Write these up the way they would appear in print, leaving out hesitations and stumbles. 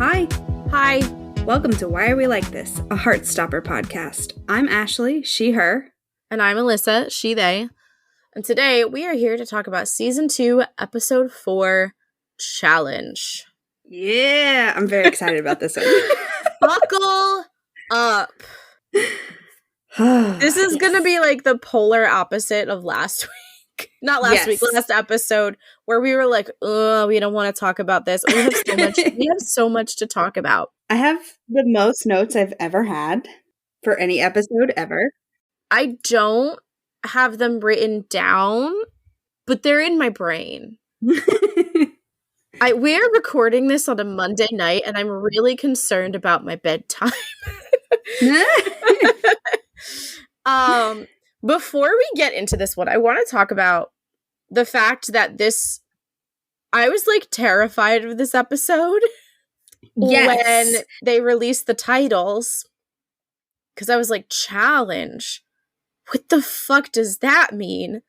Hi. Hi. Welcome to Why Are We Like This, a Heartstopper podcast. I'm Ashley, she, her. And I'm Alyssa, she, they. And today we are here to talk about Season 2, Episode 4, Challenge. Yeah, I'm very excited about this one. Buckle up. This is going to be like the polar opposite of last week. Not last week, last episode, where we were like, oh, we don't want to talk about this. We have so much to talk about. I have the most notes I've ever had for any episode ever. I don't have them written down, but they're in my brain. We're recording this on a Monday night, and I'm really concerned about my bedtime. Before we get into this one, I want to talk about the fact that I was like terrified of this episode when they released the titles, because I was like, challenge. What the fuck does that mean?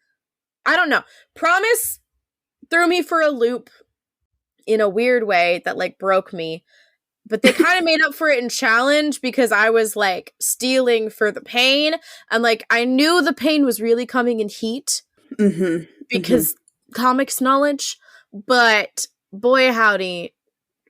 I don't know. Promise threw me for a loop in a weird way that like broke me. But they kind of made up for it in challenge because I was like stealing for the pain. And like I knew the pain was really coming in heat because comics knowledge. But boy howdy,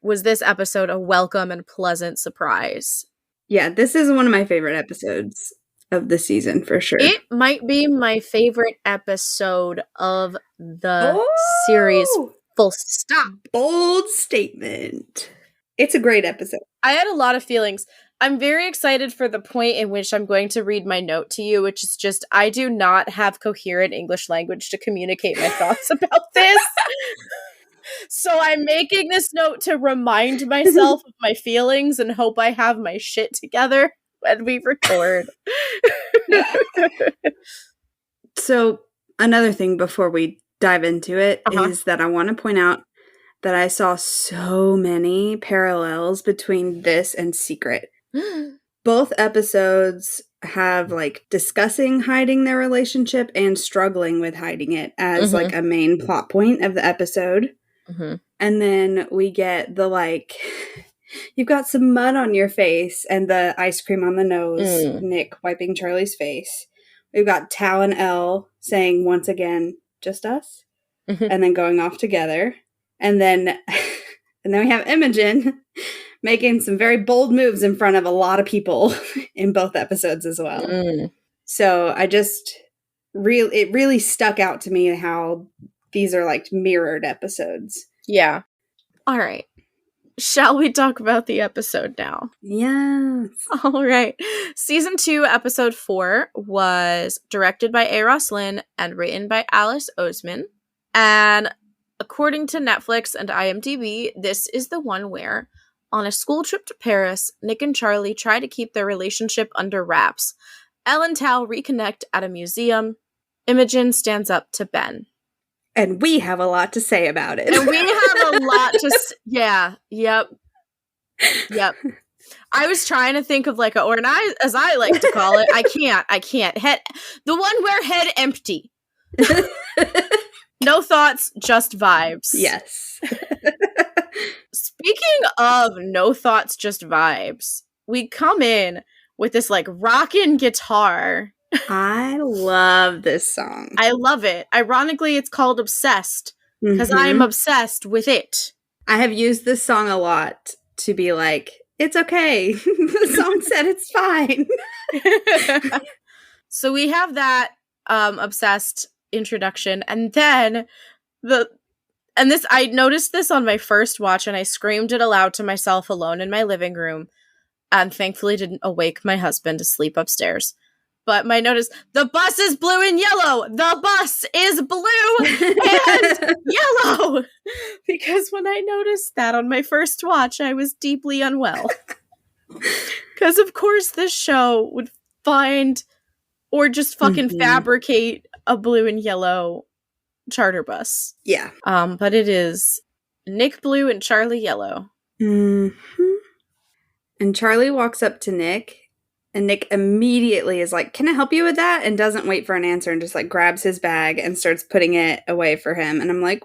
was this episode a welcome and pleasant surprise. Yeah, this is one of my favorite episodes of the season for sure. It might be my favorite episode of the series. Full stop. Bold statement. It's a great episode. I had a lot of feelings. I'm very excited for the point in which I'm going to read my note to you, which is just, I do not have coherent English language to communicate my thoughts about this. So I'm making this note to remind myself of my feelings and hope I have my shit together when we record. So another thing before we dive into it is that I want to point out that I saw so many parallels between this and Secret. Both episodes have like discussing hiding their relationship and struggling with hiding it as like a main plot point of the episode. And then we get the like, you've got some mud on your face and the ice cream on the nose, Nick wiping Charlie's face. We've got Tal and Elle saying once again, just us, and then going off together. And then we have Imogen making some very bold moves in front of a lot of people in both episodes as well. So it really stuck out to me how these are like mirrored episodes. Yeah. All right. Shall we talk about the episode now? Yes. All right. Season 2, Episode 4 was directed by A. Roslin and written by Alice Oseman. And according to Netflix and IMDb, this is the one where, on a school trip to Paris, Nick and Charlie try to keep their relationship under wraps. Elle and Tal reconnect at a museum. Imogen stands up to Ben. And we have a lot to say about it. And we have a lot to yeah, yep. I was trying to think of like as I like to call it. I can't. The one where head empty. No thoughts, just vibes. Yes. Speaking of no thoughts, just vibes, we come in with this like rockin' guitar. I love this song. I love it. Ironically, it's called Obsessed because I'm obsessed with it. I have used this song a lot to be like, it's okay. The song said it's fine. So we have that Obsessed introduction, and then I noticed this on my first watch, and I screamed it aloud to myself alone in my living room, and thankfully didn't awake my husband asleep upstairs. But my note is, the bus is blue and yellow! The bus is blue and yellow! Because when I noticed that on my first watch, I was deeply unwell. Because of course this show would find or just fucking fabricate a blue and yellow charter bus. Yeah. But it is Nick Blue and Charlie Yellow. And Charlie walks up to Nick, and Nick immediately is like, can I help you with that? And doesn't wait for an answer and just like grabs his bag and starts putting it away for him. And I'm like,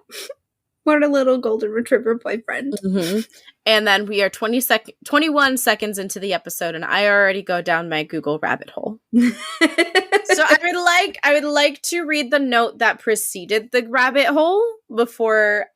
What a little golden retriever boyfriend. Mm-hmm. And then we are 21 seconds into the episode, and I already go down my Google rabbit hole. So I would like to read the note that preceded the rabbit hole before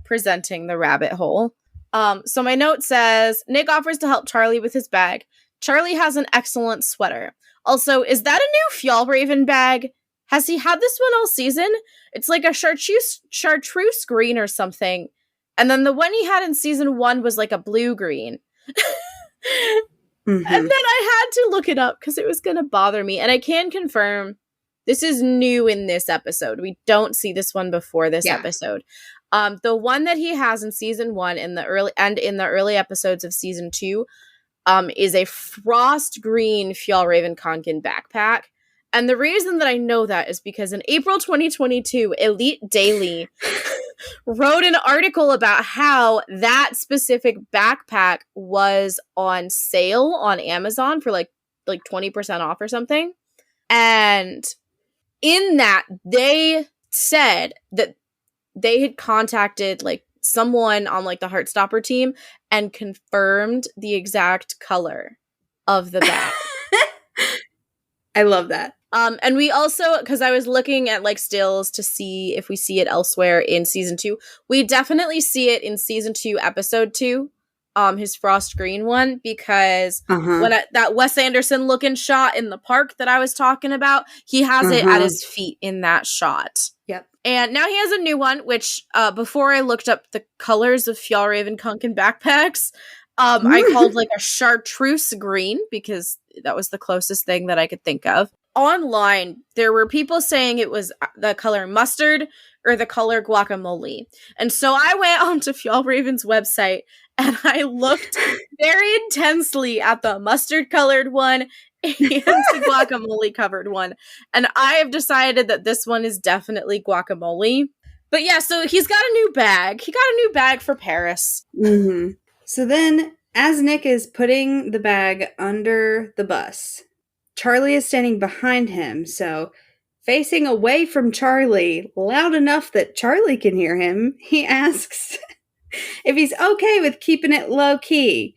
presenting the rabbit hole. So my note says, Nick offers to help Charlie with his bag. Charlie has an excellent sweater. Also, is that a new Fjallraven bag? Has he had this one all season? It's like a chartreuse green or something. And then the one he had in season 1 was like a blue green. Mm-hmm. And then I had to look it up because it was going to bother me. And I can confirm this is new in this episode. We don't see this one before this episode. The one that he has in season 1 in the early episodes of season 2 is a frost green Fjallraven Conkin backpack. And the reason that I know that is because in April 2022, Elite Daily wrote an article about how that specific backpack was on sale on Amazon for like 20% off or something. And in that, they said that they had contacted like someone on like the Heartstopper team and confirmed the exact color of the bag. I love that. And we also, because I was looking at like stills to see if we see it elsewhere in season 2. We definitely see it in season 2, episode 2, his frost green one, because when that Wes Anderson looking shot in the park that I was talking about, he has it at his feet in that shot. Yep. And now he has a new one, which before I looked up the colors of Fjallraven Conkin backpacks, I called like a chartreuse green because that was the closest thing that I could think of. Online, there were people saying it was the color mustard or the color guacamole. And so I went onto Fjallraven's website and I looked very intensely at the mustard colored one and the guacamole covered one. And I have decided that this one is definitely guacamole. But yeah, so he's got a new bag. He got a new bag for Paris. Mm-hmm. So then, as Nick is putting the bag under the bus, Charlie is standing behind him, so facing away from Charlie, loud enough that Charlie can hear him, he asks if he's okay with keeping it low-key.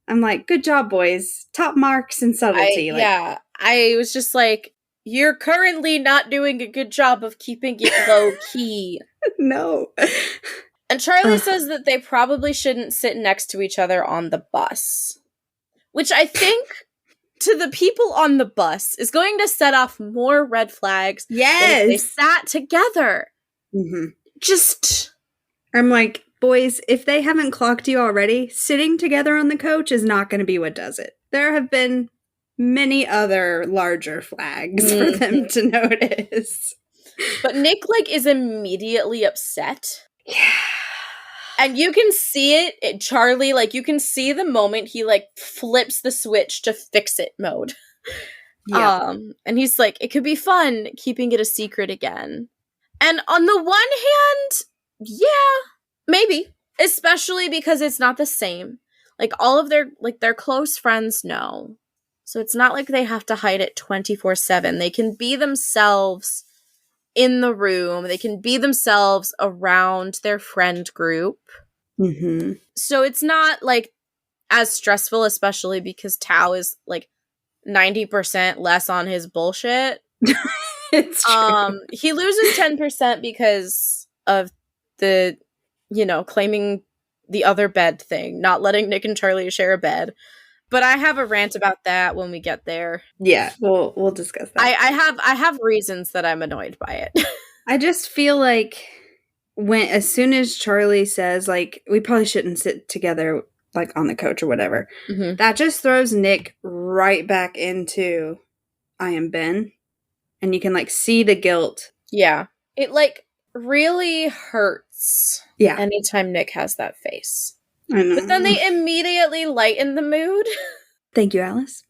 I'm like, good job, boys. Top marks and subtlety. I was just like, you're currently not doing a good job of keeping it low-key. No. And Charlie says that they probably shouldn't sit next to each other on the bus. Which I think, to the people on the bus, is going to set off more red flags than if they sat together. Mm-hmm. I'm like, boys, if they haven't clocked you already, sitting together on the coach is not going to be what does it. There have been many other larger flags for them to notice. But Nick, like, is immediately upset. Yeah. And you can see it, Charlie, like, you can see the moment he, like, flips the switch to fix-it mode. Yeah. And he's like, it could be fun keeping it a secret again. And on the one hand, yeah, maybe. Especially because it's not the same. Like, all of their close friends know. So it's not like they have to hide it 24/7. They can be themselves in the room. They can be themselves around their friend group. Mm-hmm. So it's not, like, as stressful, especially because Tao is, like, 90% less on his bullshit. It's true. He loses 10% because of the, claiming the other bed thing, not letting Nick and Charlie share a bed. But I have a rant about that when we get there. Yeah, we'll discuss that. I have reasons that I'm annoyed by it. I just feel like as soon as Charlie says, like, we probably shouldn't sit together, like, on the coach or whatever, that just throws Nick right back into I am Ben. And you can, like, see the guilt. Yeah. It, like, really hurts anytime Nick has that face. I know. But then they immediately lighten the mood. Thank you, Alice.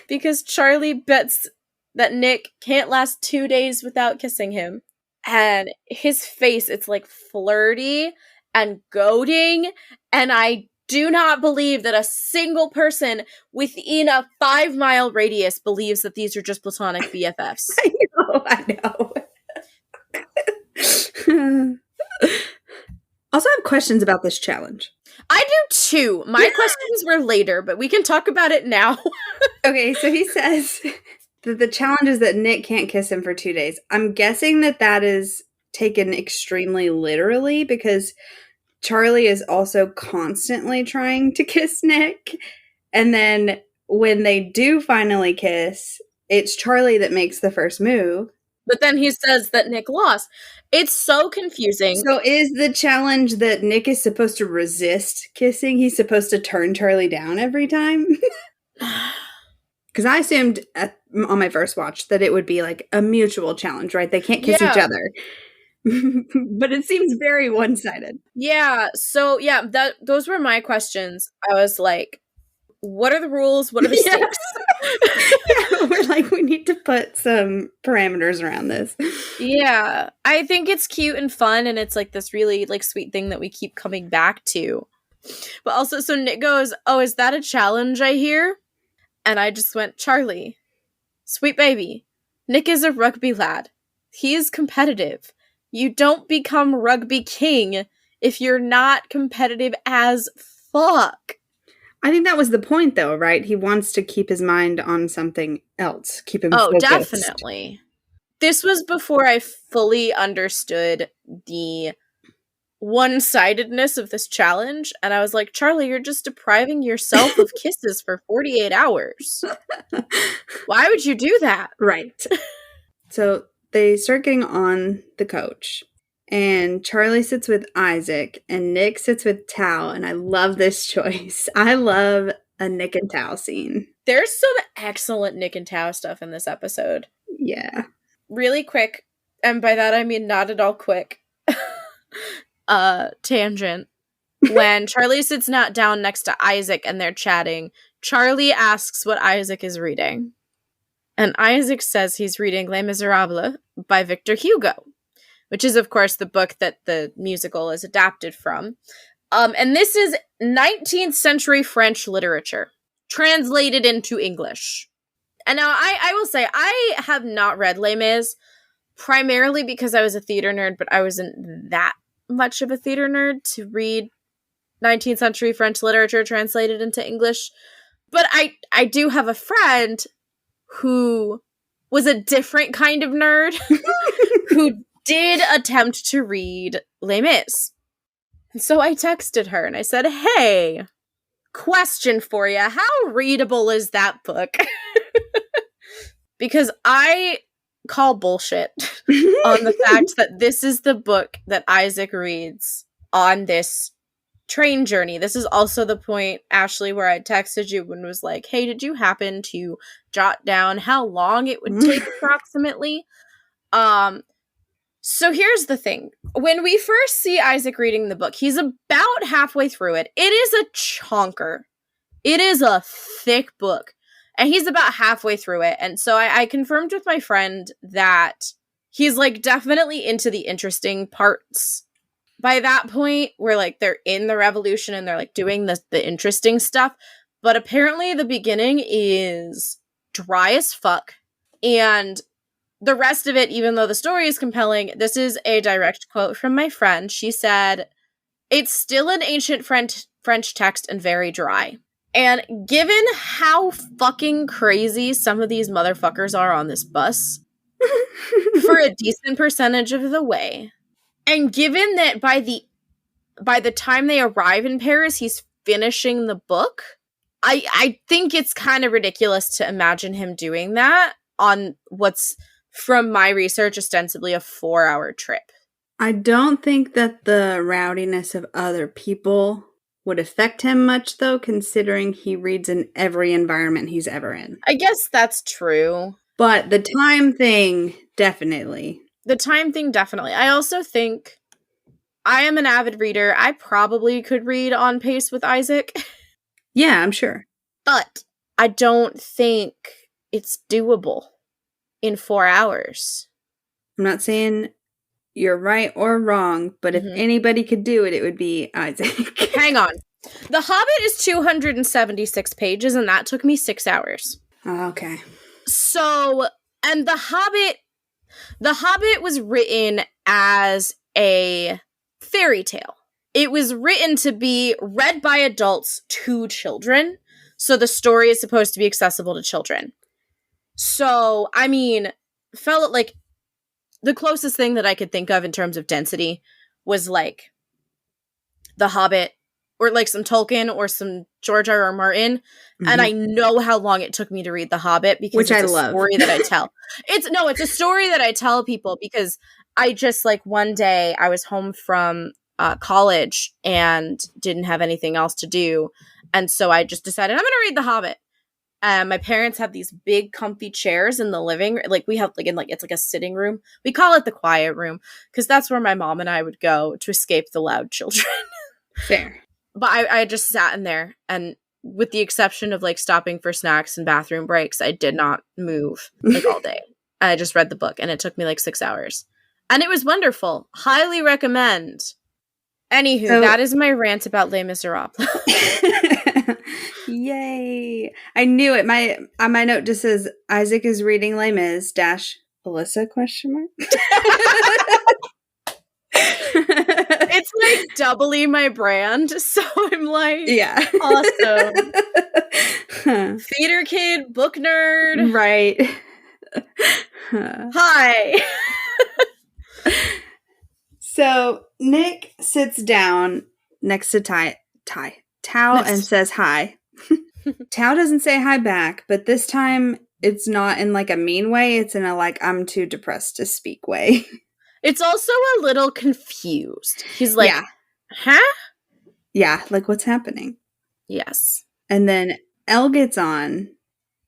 Because Charlie bets that Nick can't last 2 days without kissing him. And his face, it's like flirty and goading. And I do not believe that a single person within a 5-mile radius believes that these are just platonic BFFs. I know. Also, I have questions about this challenge. I do too. My questions were later, but we can talk about it now. Okay, so he says that the challenge is that Nick can't kiss him for 2 days. I'm guessing that is taken extremely literally because Charlie is also constantly trying to kiss Nick. And then when they do finally kiss, it's Charlie that makes the first move. But then he says that Nick lost. It's so confusing. So is the challenge that Nick is supposed to resist kissing? He's supposed to turn Charlie down every time? Because I assumed on my first watch that it would be like a mutual challenge, right? They can't kiss each other. But it seems very one-sided. Yeah. So yeah, those were my questions. I was like, what are the rules? What are the stakes? Yeah, we're like, we need to put some parameters around this. Yeah. I think it's cute and fun, and it's like this really like sweet thing that we keep coming back to. But also, so Nick goes, "Oh, is that a challenge I hear?" And I just went, "Charlie, sweet baby, Nick is a rugby lad. He is competitive. You don't become rugby king if you're not competitive as fuck." I think that was the point, though, right? He wants to keep his mind on something else. Keep him focused. Definitely. This was before I fully understood the one-sidedness of this challenge, and I was like, Charlie, you're just depriving yourself of kisses for 48 hours. Why would you do that? Right. So they start getting on the coach, and Charlie sits with Isaac, and Nick sits with Tao, and I love this choice. I love a Nick and Tao scene. There's some excellent Nick and Tao stuff in this episode. Yeah. Really quick, and by that I mean not at all quick, tangent. When Charlie sits not down next to Isaac and they're chatting, Charlie asks what Isaac is reading. And Isaac says he's reading Les Miserables by Victor Hugo, which is, of course, the book that the musical is adapted from. And this is 19th century French literature, translated into English. And now I will say, I have not read Les Mis, primarily because I was a theater nerd, but I wasn't that much of a theater nerd to read 19th century French literature translated into English. But I do have a friend who was a different kind of nerd who did attempt to read Les Mis. And so I texted her and I said, hey, question for you. How readable is that book? Because I call bullshit on the fact that this is the book that Isaac reads on this train journey. This is also the point, Ashley, where I texted you and was like, hey, did you happen to jot down how long it would take approximately? So here's the thing. When we first see Isaac reading the book, he's about halfway through it. It is a chonker. It is a thick book. And he's about halfway through it. And so I confirmed with my friend that he's like definitely into the interesting parts. By that point, we're like, they're in the revolution and they're like doing the interesting stuff. But apparently the beginning is dry as fuck. And the rest of it, even though the story is compelling, this is a direct quote from my friend. She said, it's still an ancient French text and very dry. And given how fucking crazy some of these motherfuckers are on this bus for a decent percentage of the way, and given that by the time they arrive in Paris, he's finishing the book, I think it's kind of ridiculous to imagine him doing that on what's, from my research, ostensibly a 4-hour trip. I don't think that the rowdiness of other people would affect him much, though, considering he reads in every environment he's ever in. I guess that's true. But the time thing, definitely. The time thing, definitely. I also think I am an avid reader. I probably could read on pace with Isaac. Yeah, I'm sure. But I don't think it's doable in 4 hours. I'm not saying you're right or wrong, but if anybody could do it, it would be Isaac. Hang on. The Hobbit is 276 pages, and that took me 6 hours. Oh, okay. So, and The Hobbit was written as a fairy tale. it was written to be read by adults to children. So the story is supposed to be accessible to children. So, I mean, felt like the closest thing that I could think of in terms of density was like The Hobbit or like some Tolkien or some George R. R. Martin. Mm-hmm. And I know how long it took me to read The Hobbit because it's a story that I tell. It's a story that I tell people because I just like one day I was home from college and didn't have anything else to do. And so I just decided I'm going to read The Hobbit. My parents have these big comfy chairs in the living room. Like we have it's like a sitting room. We call it the quiet room because that's where my mom and I would go to escape the loud children. Fair. But I just sat in there, and with the exception of like stopping for snacks and bathroom breaks, I did not move like all day. I just read the book and it took me like 6 hours. And it was wonderful. Highly recommend. Anywho, that is my rant about Les Miserables. Yay. I knew it. My note just says Isaac is reading Les Mis - Alyssa ? It's like doubly my brand, so I'm like, yeah, awesome. Theater kid, book nerd. Right. Hi. So Nick sits down next to Tao and says hi. Tao doesn't say hi back, but this time it's not in like a mean way. It's in a like, I'm too depressed to speak way. It's also a little confused. He's like, huh? Yeah, like what's happening? Yes. And then Elle gets on,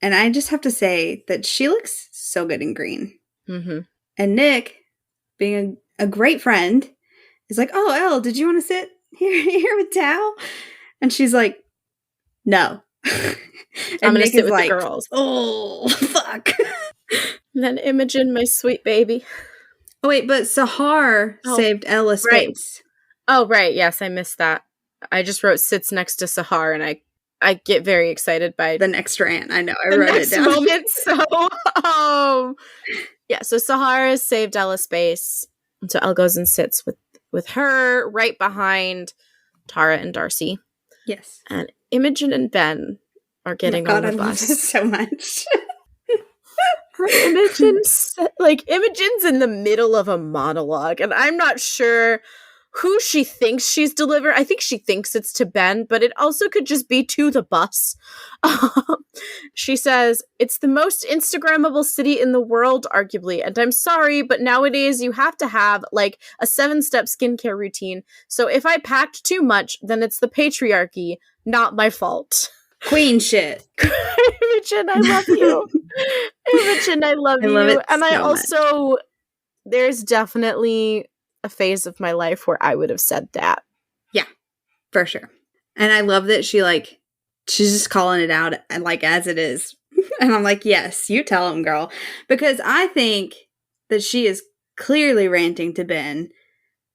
and I just have to say that she looks so good in green. Mm-hmm. And Nick, being a great friend, is like, oh, Elle, did you want to sit here with Tao? And she's like, no. I'm going to sit with the girls. Oh, fuck. And then Imogen, my sweet baby. Oh, wait, but Sahar saved Elle a space. Right. Oh, right. Yes, I missed that. I just wrote sits next to Sahar, and I get very excited by the next rant. I know. I wrote it down. Moment. So, yeah. So Sahar has saved Elle a space. And so Elle goes and sits with her right behind Tara and Darcy. Yes. And Imogen and Ben are getting on the bus. I love this so much. Imogen's in the middle of a monologue, and I'm not sure who she thinks she's delivering. I think she thinks it's to Ben, but it also could just be to the bus. She says, it's the most Instagrammable city in the world, arguably, and I'm sorry, but nowadays you have to have like a 7-step skincare routine. So if I packed too much, then it's the patriarchy, not my fault. Queen shit. Imogen, I love you. Imogen, I love you. And I also, there's definitely a phase of my life where I would have said that. Yeah, for sure. And I love that she's just calling it out and like as it is. And I'm like, yes, you tell him, girl. Because I think that she is clearly ranting to Ben,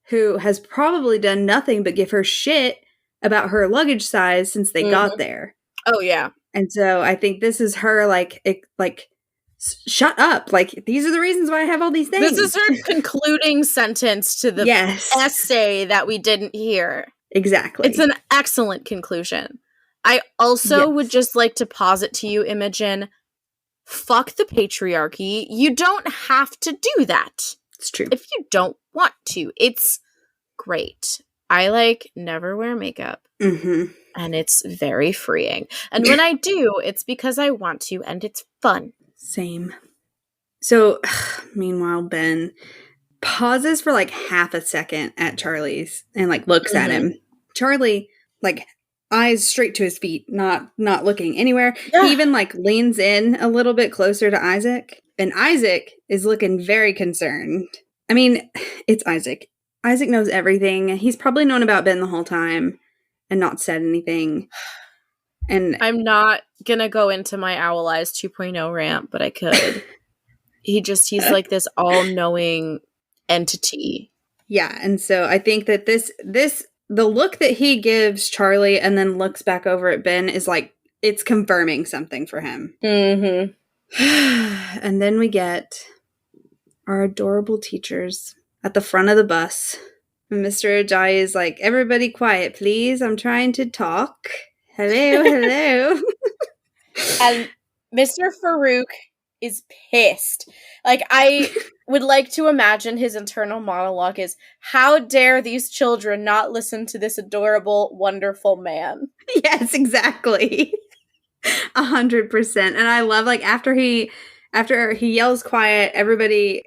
who has probably done nothing but give her shit about her luggage size since they got there. Oh, yeah. And so I think this is her, like, shut up. Like, these are the reasons why I have all these things. This is her concluding sentence to the essay that we didn't hear. Exactly. It's an excellent conclusion. I also would just like to posit to you, Imogen, fuck the patriarchy. You don't have to do that. It's true. If you don't want to. It's great. I never wear makeup. Mm-hmm. And it's very freeing. And when I do, it's because I want to, and it's fun. Same. So, meanwhile, Ben pauses for half a second at Charlie's and looks at him. Charlie, eyes straight to his feet, not looking anywhere. Yeah. He even leans in a little bit closer to Isaac. And Isaac is looking very concerned. I mean, it's Isaac. Isaac knows everything. He's probably known about Ben the whole time and not said anything. And I'm not gonna go into my Owl Eyes 2.0 rant, but I could. He's like this all-knowing entity. Yeah, and so I think that the look that he gives Charlie and then looks back over at Ben is it's confirming something for him. Mm-hmm. And then we get our adorable teachers at the front of the bus. And Mr. Ajayi is like, everybody quiet, please. I'm trying to talk. Hello, hello. And Mr. Farouk is pissed. Like, I would like to imagine his internal monologue is, how dare these children not listen to this adorable, wonderful man? Yes, exactly. 100%. And I love, like, after he yells quiet, everybody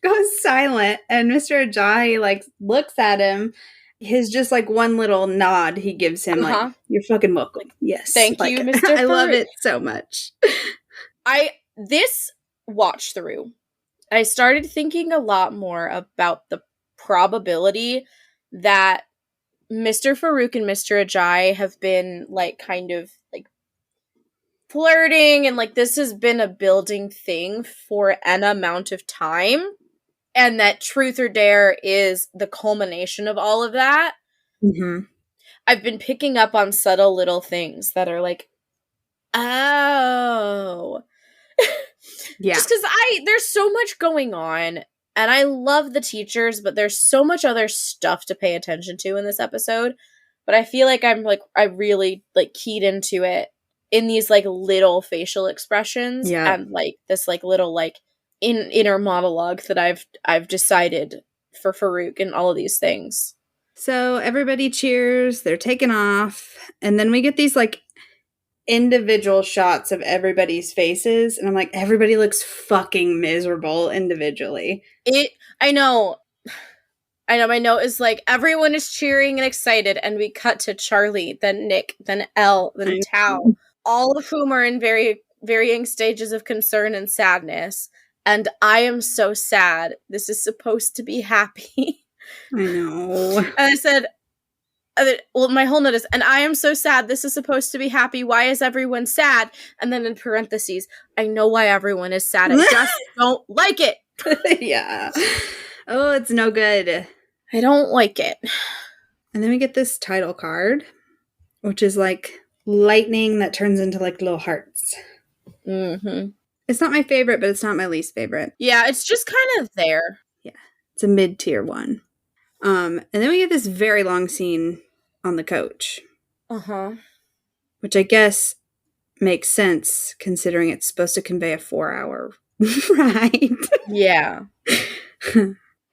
goes silent, and Mr. Ajayi, like, looks at him. His just, like, one little nod he gives him, like, you're fucking welcome. Yes. Thank like, you, Mr. I love it so much. This watch through, I started thinking a lot more about the probability that Mr. Farouk and Mr. Ajayi have been, like, kind of, like, flirting, and, like, this has been a building thing for an amount of time, and that Truth or Dare is the culmination of all of that. Mm-hmm. I've been picking up on subtle little things that are like, oh. Yeah. Just because there's so much going on, and I love the teachers, but there's so much other stuff to pay attention to in this episode. But I feel like I really, like, keyed into it in these, like, little facial expressions, and, like, this, like, little, like, inner monologue that I've decided for Farouk and all of these things. So everybody cheers, they're taken off, and then we get these, like, individual shots of everybody's faces, and I'm like, everybody looks fucking miserable individually. I know my note is like, everyone is cheering and excited, and we cut to Charlie, then Nick, then Elle, then Tao, all of whom are in varying stages of concern and sadness, and I am so sad. This is supposed to be happy. I know. And I said, well, my whole note is, and I am so sad. This is supposed to be happy. Why is everyone sad? And then in parentheses, I know why everyone is sad. I just don't like it. Yeah. Oh, it's no good. I don't like it. And then we get this title card, which is like lightning that turns into, like, little hearts. Mm-hmm. It's not my favorite, but it's not my least favorite. Yeah, it's just kind of there. Yeah. It's a mid-tier one. And then we get this very long scene on the coach. Uh-huh. Which I guess makes sense, considering it's supposed to convey a 4-hour ride. Yeah.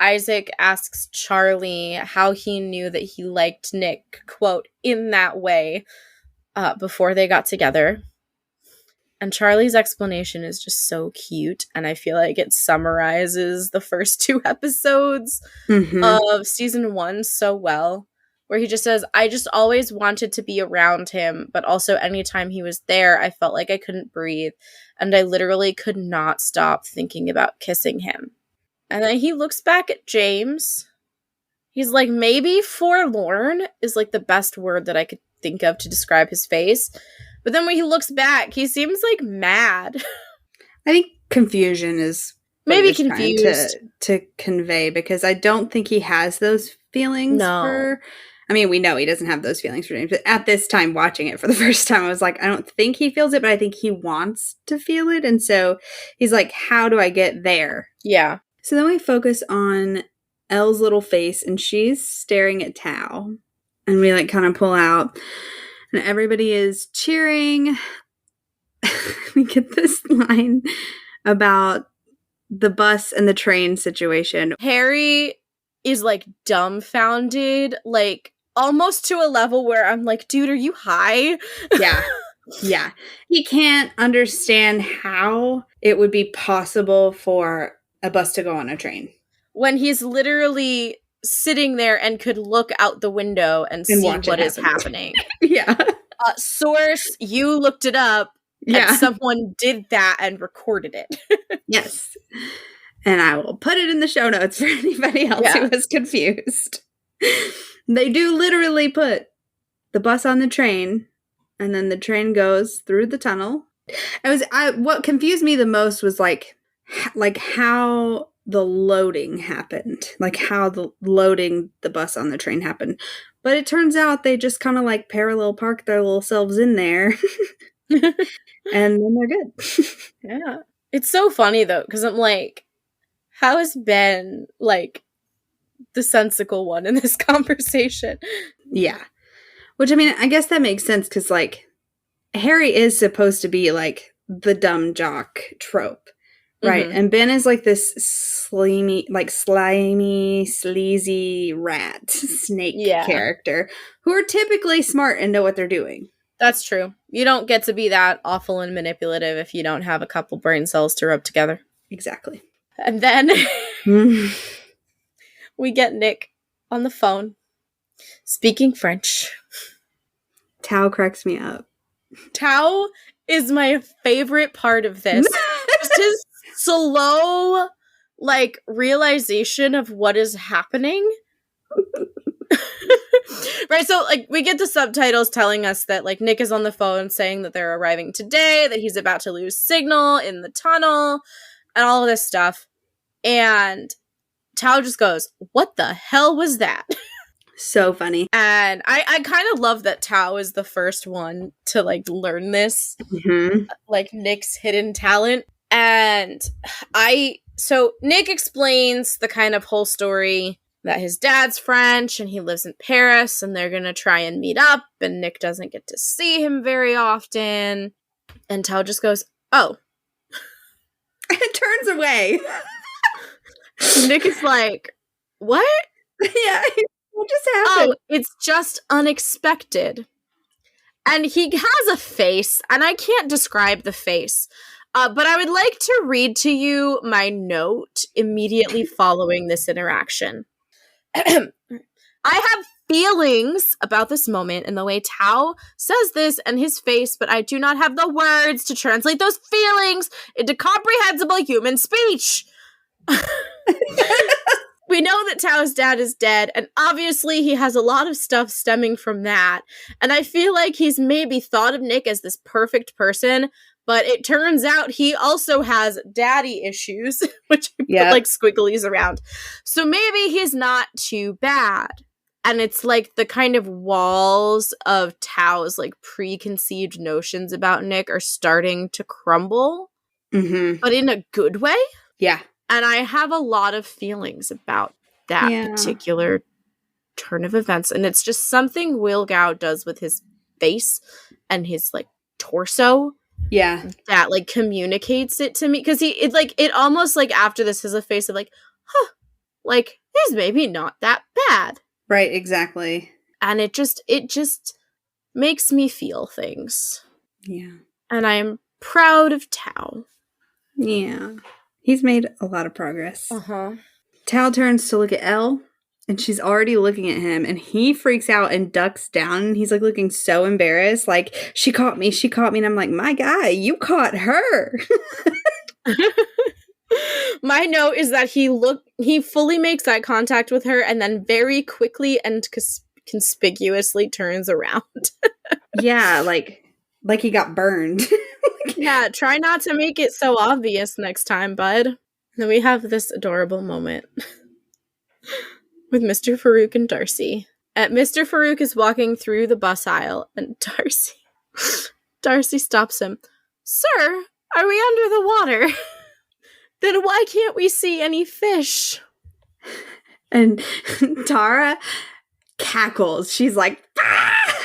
Isaac asks Charlie how he knew that he liked Nick, quote, in that way, before they got together. And Charlie's explanation is just so cute, and I feel like it summarizes the first 2 episodes of season 1 so well, where he just says, I just always wanted to be around him, but also anytime he was there, I felt like I couldn't breathe, and I literally could not stop thinking about kissing him. And then he looks back at James. He's like, maybe forlorn is, like, the best word that I could think of to describe his face. But then when he looks back, he seems, like, mad. I think confusion is maybe confused to convey, because I don't think he has those feelings for... I mean, we know he doesn't have those feelings for James, but at this time, watching it for the first time, I was like, I don't think he feels it, but I think he wants to feel it. And so he's like, how do I get there? Yeah. So then we focus on Elle's little face, and she's staring at Tao. And we, like, kind of pull out, and everybody is cheering. We get this line about the bus and the train situation. Harry is, like, dumbfounded, like, almost to a level where I'm like, dude, are you high? Yeah. Yeah. He can't understand how it would be possible for a bus to go on a train. When he's literally sitting there and could look out the window and see what is happening. Yeah. Source, you looked it up. Yeah. And someone did that and recorded it. Yes. And I will put it in the show notes for anybody else who was confused. They do literally put the bus on the train, and then the train goes through the tunnel. What confused me the most was like how the loading happened, like how the loading the bus on the train happened. But it turns out they just kind of, like, parallel park their little selves in there, and then they're good. Yeah. It's so funny, though, because I'm like, how has Ben, like, the sensical one in this conversation. Yeah. Which, I mean, I guess that makes sense because, like, Harry is supposed to be, like, the dumb jock trope, right? And Ben is, like, this slimy, sleazy rat snake character who are typically smart and know what they're doing. That's true. You don't get to be that awful and manipulative if you don't have a couple brain cells to rub together. Exactly. And then we get Nick on the phone speaking French. Tao cracks me up. Tao is my favorite part of this. Just his slow, like, realization of what is happening. Right, so, like, we get the subtitles telling us that, like, Nick is on the phone saying that they're arriving today, that he's about to lose signal in the tunnel, and all of this stuff. And Tao just goes, "What the hell was that?" So funny. And I kind of love that Tao is the first one to, like, learn this, like, Nick's hidden talent. And so Nick explains the kind of whole story that his dad's French and he lives in Paris and they're going to try and meet up and Nick doesn't get to see him very often. And Tao just goes, "Oh." It turns away. Nick is like, "What?" Yeah. What just happened? "Oh, it's just unexpected." And he has a face, and I can't describe the face, but I would like to read to you my note immediately following this interaction. I have feelings about this moment and the way Tao says this and his face, but I do not have the words to translate those feelings into comprehensible human speech. We know that Tao's dad is dead, and obviously he has a lot of stuff stemming from that. And I feel like he's maybe thought of Nick as this perfect person, but it turns out he also has daddy issues, which I put like squigglies around. So maybe he's not too bad. And it's like the kind of walls of Tao's like preconceived notions about Nick are starting to crumble, but in a good way. Yeah. And I have a lot of feelings about that particular turn of events. And it's just something Will Gao does with his face and his like torso. Yeah. That like communicates it to me. Because it almost like after this has a face of like, huh, like he's maybe not that bad. Right, exactly. And it just makes me feel things. Yeah. And I am proud of Tao. Yeah. He's made a lot of progress. Tao turns to look at Elle, and she's already looking at him, and he freaks out and ducks down, and he's, like, looking so embarrassed, like, she caught me, and I'm like, my guy, you caught her! My note is that he fully makes eye contact with her, and then very quickly and conspicuously turns around. Yeah, like he got burned. Yeah, try not to make it so obvious next time, bud. And then we have this adorable moment with Mr. Farouk and Darcy. Mr. Farouk is walking through the bus aisle, and Darcy stops him. "Sir, are we under the water? Then why can't we see any fish?" And Tara cackles. She's like, ah!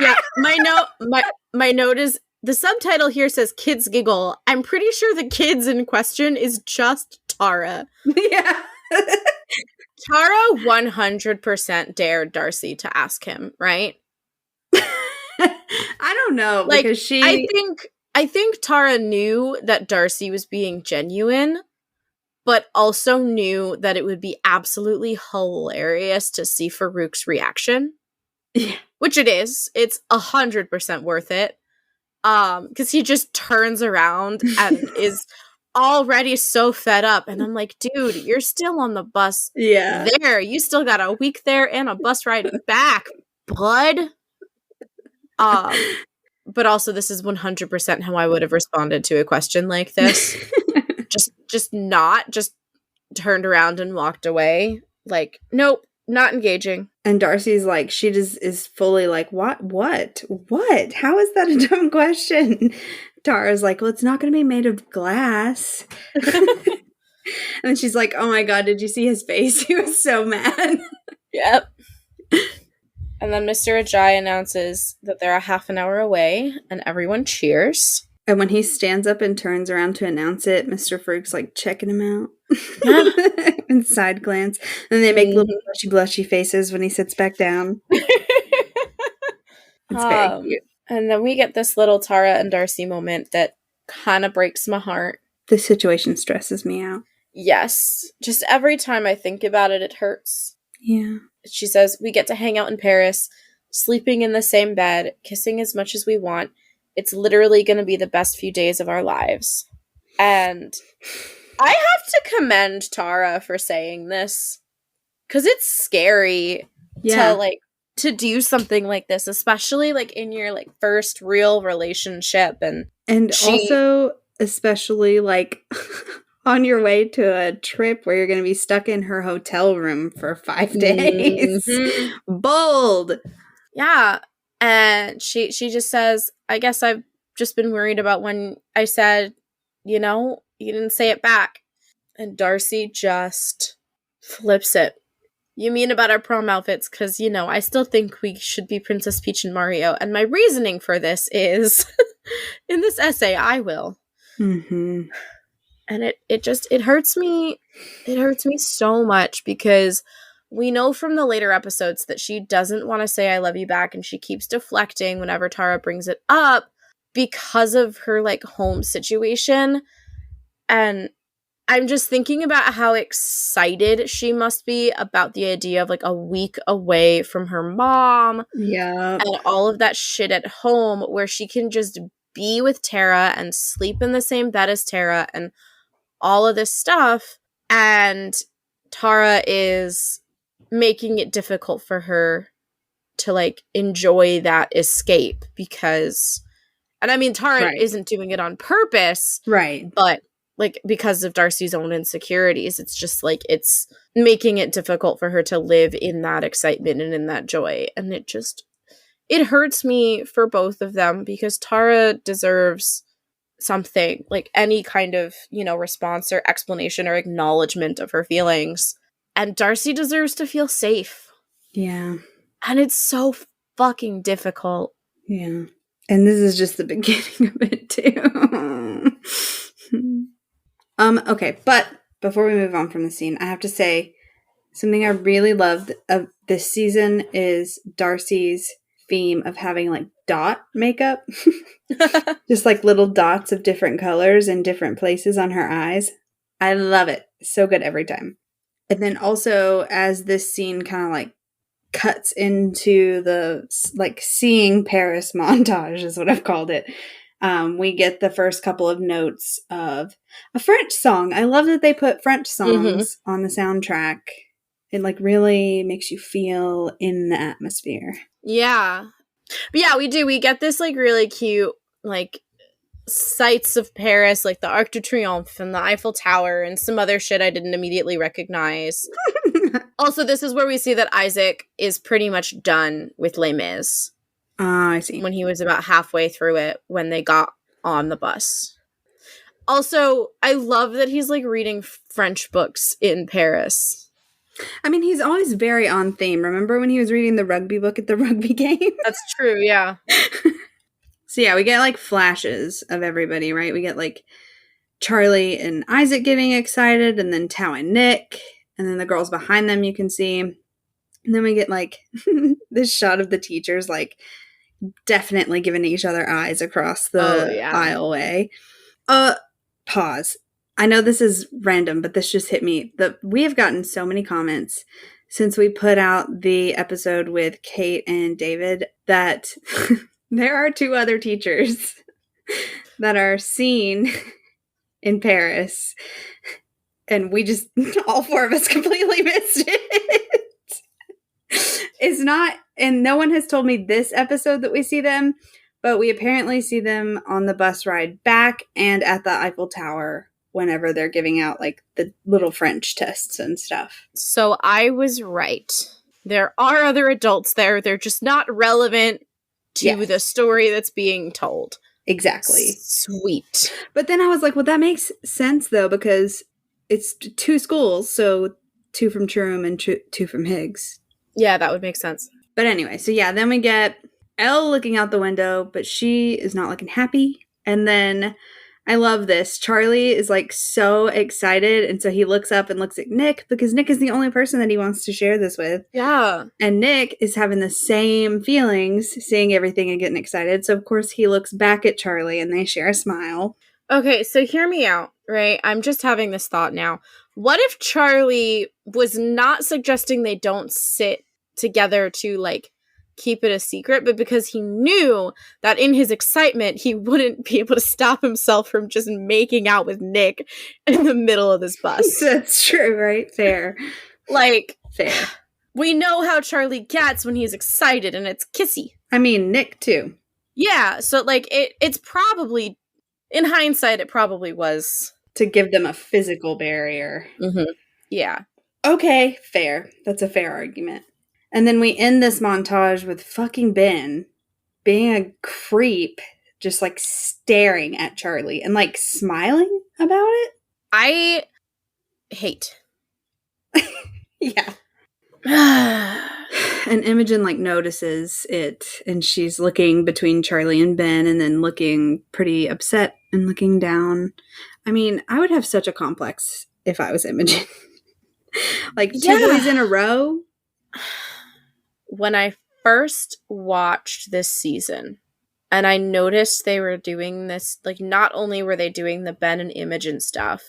Yeah, my note is, the subtitle here says kids giggle. I'm pretty sure the kids in question is just Tara. Yeah. Tara 100% dared Darcy to ask him, right? I don't know, like, because I think Tara knew that Darcy was being genuine, but also knew that it would be absolutely hilarious to see Farouk's reaction. Yeah. Which it is. It's 100% worth it. Because he just turns around and is already so fed up. And I'm like, dude, you're still on the bus there. You still got a week there and a bus ride back, bud. But also this is 100% how I would have responded to a question like this. just turned around and walked away. Like, nope, not engaging. And Darcy's like, she just is fully like, what? How is that a dumb question? Tara's like, well, it's not going to be made of glass. then she's like, oh my God, did you see his face? He was so mad. Yep. And then Mr. Ajayi announces that they're a half an hour away, and everyone cheers. And when he stands up and turns around to announce it, Mr. Farouk's like checking him out. Yeah. And side glance. And they make little blushy faces when he sits back down. It's very cute. And then we get this little Tara and Darcy moment that kind of breaks my heart. This situation stresses me out. Yes. Just every time I think about it, it hurts. Yeah. She says, we get to hang out in Paris, sleeping in the same bed, kissing as much as we want. It's literally going to be the best few days of our lives. And I have to commend Tara for saying this. Because it's scary to do something like this, especially like in your like first real relationship. And also, especially like on your way to a trip where you're going to be stuck in her hotel room for 5 days. Mm-hmm. Bold. Yeah. And she just says, I guess I've just been worried about when I said, you didn't say it back. And Darcy just flips it. You mean about our prom outfits? Because, I still think we should be Princess Peach and Mario. And my reasoning for this is, in this essay, I will. Mm-hmm. And it hurts me. It hurts me so much because we know from the later episodes that she doesn't want to say I love you back, and she keeps deflecting whenever Tara brings it up because of her like home situation. And I'm just thinking about how excited she must be about the idea of like a week away from her mom. Yeah. And all of that shit at home where she can just be with Tara and sleep in the same bed as Tara and all of this stuff. And Tara is making it difficult for her to like enjoy that escape because, and I mean, Tara isn't doing it on purpose. Right. But like because of Darcy's own insecurities, it's just like it's making it difficult for her to live in that excitement and in that joy. And it hurts me for both of them because Tara deserves something, like any kind of, response or explanation or acknowledgement of her feelings. And Darcy deserves to feel safe. Yeah. And it's so fucking difficult. Yeah. And this is just the beginning of it too. Okay, but before we move on from the scene, I have to say something I really loved of this season is Darcy's theme of having like dot makeup. Just like little dots of different colors in different places on her eyes. I love it. So good every time. And then also as this scene kind of like cuts into the like seeing Paris montage is what I've called it. We get the first couple of notes of a French song. I love that they put French songs on the soundtrack. It like really makes you feel in the atmosphere. Yeah. But yeah, we do. We get this like really cute like sights of Paris, like the Arc de Triomphe and the Eiffel Tower and some other shit I didn't immediately recognize. Also, this is where we see that Isaac is pretty much done with Les Mis. I see. When he was about halfway through it when they got on the bus. Also, I love that he's like reading French books in Paris. I mean, he's always very on theme. Remember when he was reading the rugby book at the rugby game? That's true, yeah. So yeah, we get like flashes of everybody, right? We get like Charlie and Isaac getting excited, and then Tao and Nick, and then the girls behind them you can see. And then we get like this shot of the teachers like definitely giving each other eyes across the aisleway. Pause. I know this is random, but this just hit me. We have gotten so many comments since we put out the episode with Kate and David that there are 2 other teachers that are seen in Paris. And we just, all 4 of us completely missed it. It's not, and no one has told me this episode that we see them, but we apparently see them on the bus ride back and at the Eiffel Tower whenever they're giving out like the little French tests and stuff. So I was right. There are other adults there. They're just not relevant to the story that's being told. Exactly. Sweet. But then I was like, well, that makes sense though, because it's 2 schools, so 2 from True and 2 from Higgs. Yeah, that would make sense. But anyway, so yeah, then we get Elle looking out the window, but she is not looking happy. And then I love this. Charlie is like so excited. And so he looks up and looks at Nick because Nick is the only person that he wants to share this with. Yeah. And Nick is having the same feelings, seeing everything and getting excited. So of course he looks back at Charlie and they share a smile. Okay, so hear me out, right? I'm just having this thought now. What if Charlie was not suggesting they don't sit together to like keep it a secret, but because he knew that in his excitement he wouldn't be able to stop himself from just making out with Nick in the middle of this bus. That's true, right? Fair. Like, fair. We know how Charlie gets when he's excited and it's kissy. I mean, Nick too. Yeah, so like it's probably, in hindsight, it probably was. To give them a physical barrier. Mm-hmm. Yeah. Okay, fair. That's a fair argument. And then we end this montage with fucking Ben being a creep, just like staring at Charlie and like smiling about it. I hate. Yeah. And Imogen like notices it and she's looking between Charlie and Ben and then looking pretty upset and looking down. I mean, I would have such a complex if I was Imogen. Like 2 boys in a row. When I first watched this season and I noticed they were doing this, like not only were they doing the Ben and Imogen stuff,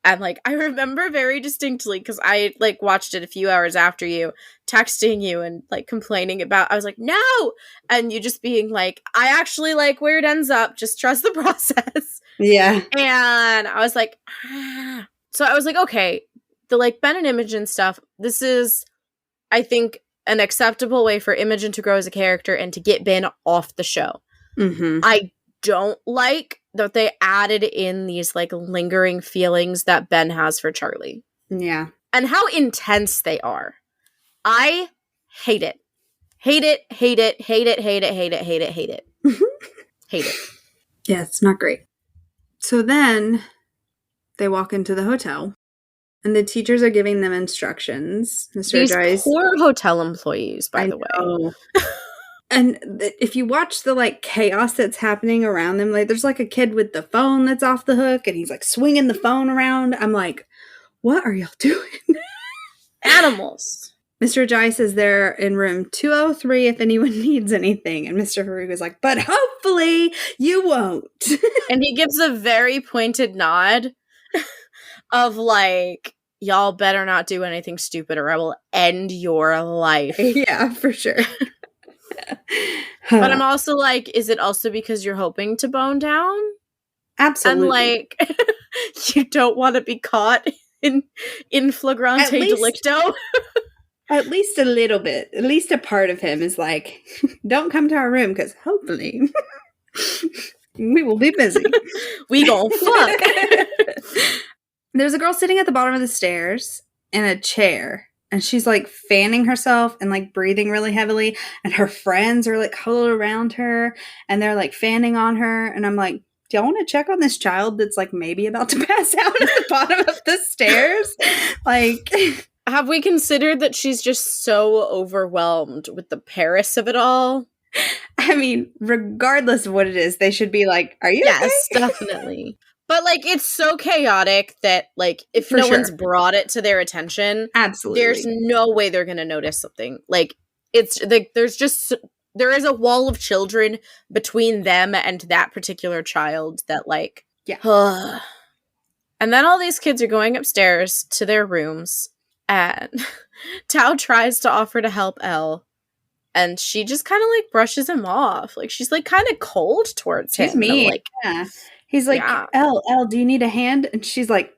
and like I remember very distinctly because I like watched it a few hours after you, texting you and like complaining about, I was like, no! And you just being like, I actually like where it ends up, just trust the process. Yeah. And I was like, ah. So I was like, okay, the like Ben and Imogen stuff, this is, I think, an acceptable way for Imogen to grow as a character and to get Ben off the show. Mm-hmm. I don't like that they added in these like lingering feelings that Ben has for Charlie. Yeah. And how intense they are. I hate it. Hate it, hate it, hate it, hate it, hate it, hate it, hate it. Hate it. Yeah, it's not great. So then they walk into the hotel. And the teachers are giving them instructions. Mr. Ajayi. Poor hotel employees, by the way. And if you watch the like chaos that's happening around them, like there's like a kid with the phone that's off the hook, and he's like swinging the phone around. I'm like, what are y'all doing? Animals. Mr. Ajayi says they're in room 203 if anyone needs anything, and Mr. Farouk is like, but hopefully you won't. And he gives a very pointed nod of like, y'all better not do anything stupid or I will end your life. Yeah, for sure. But I'm also like, is it also because you're hoping to bone down? Absolutely. And like, you don't want to be caught in flagrante delicto? At least a little bit. At least a part of him is like, don't come to our room because hopefully we will be busy. We gon' fuck. There's a girl sitting at the bottom of the stairs in a chair, and she's like fanning herself and like breathing really heavily, and her friends are like huddled around her and they're like fanning on her, and I'm like, do y'all want to check on this child that's like maybe about to pass out at the bottom of the stairs? Like, have we considered that she's just so overwhelmed with the Paris of it all? I mean, regardless of what it is, they should be like, are you Yes, okay? definitely. But, like, it's so chaotic that, like, if no one's brought it to their attention, absolutely, there's no way they're going to notice something. Like, it's, like, there is a wall of children between them and that particular child that, like, yeah. And then all these kids are going upstairs to their rooms, and Tao tries to offer to help Elle, and she just kind of, like, brushes him off. Like, she's, like, kind of cold towards him. He's mean. Like, yeah. He's like, Elle, do you need a hand? And she's like,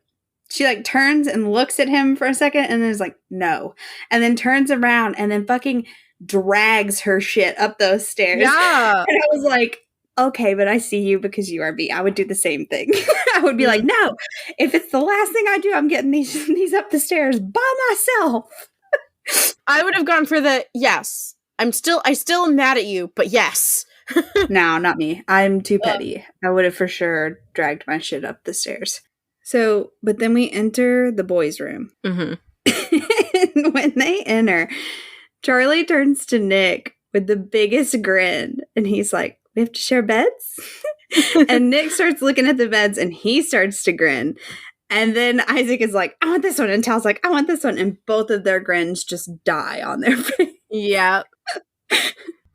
she like turns and looks at him for a second and then is like, no. And then turns around and then fucking drags her shit up those stairs. Yeah. And I was like, okay, but I see you because you are me. I would do the same thing. I would be like, no, if it's the last thing I do, I'm getting these up the stairs by myself. I would have gone for the yes. I still am mad at you, but yes. No, not me. I'm too petty. I would have for sure dragged my shit up the stairs. So, but then we enter the boys' room. Mm-hmm. And when they enter, Charlie turns to Nick with the biggest grin. And he's like, we have to share beds? And Nick starts looking at the beds and he starts to grin. And then Isaac is like, I want this one. And Tal's like, I want this one. And both of their grins just die on their face. Yeah.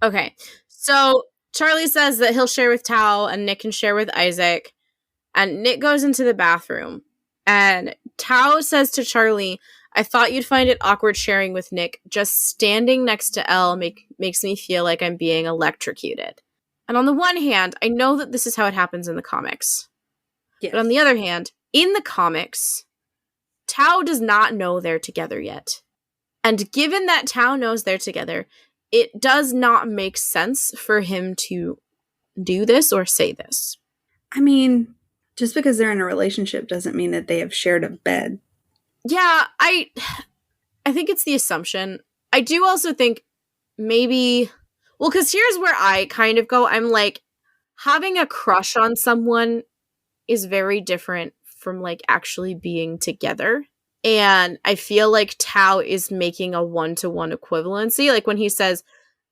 Okay. So Charlie says that he'll share with Tal and Nick can share with Isaac. And Nick goes into the bathroom. And Tal says to Charlie, I thought you'd find it awkward sharing with Nick. Just standing next to Elle makes me feel like I'm being electrocuted. And on the one hand, I know that this is how it happens in the comics. Yes. But on the other hand, in the comics, Tao does not know they're together yet. And given that Tao knows they're together, it does not make sense for him to do this or say this. I mean, just because they're in a relationship doesn't mean that they have shared a bed. Yeah, I think it's the assumption. I do also think maybe... Well, because here's where I kind of go. I'm like, having a crush on someone is very different from, like, actually being together. And I feel like Tao is making a one-to-one equivalency. Like, when he says,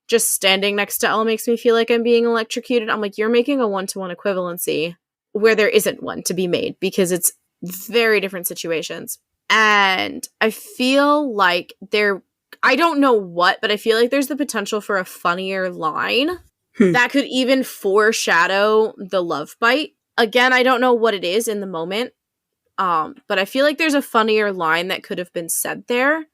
just standing next to Elle makes me feel like I'm being electrocuted, I'm like, you're making a one-to-one equivalency where there isn't one to be made, because it's very different situations. And I feel like I don't know what, but I feel like there's the potential for a funnier line that could even foreshadow the love bite. Again, I don't know what it is in the moment, but I feel like there's a funnier line that could have been said there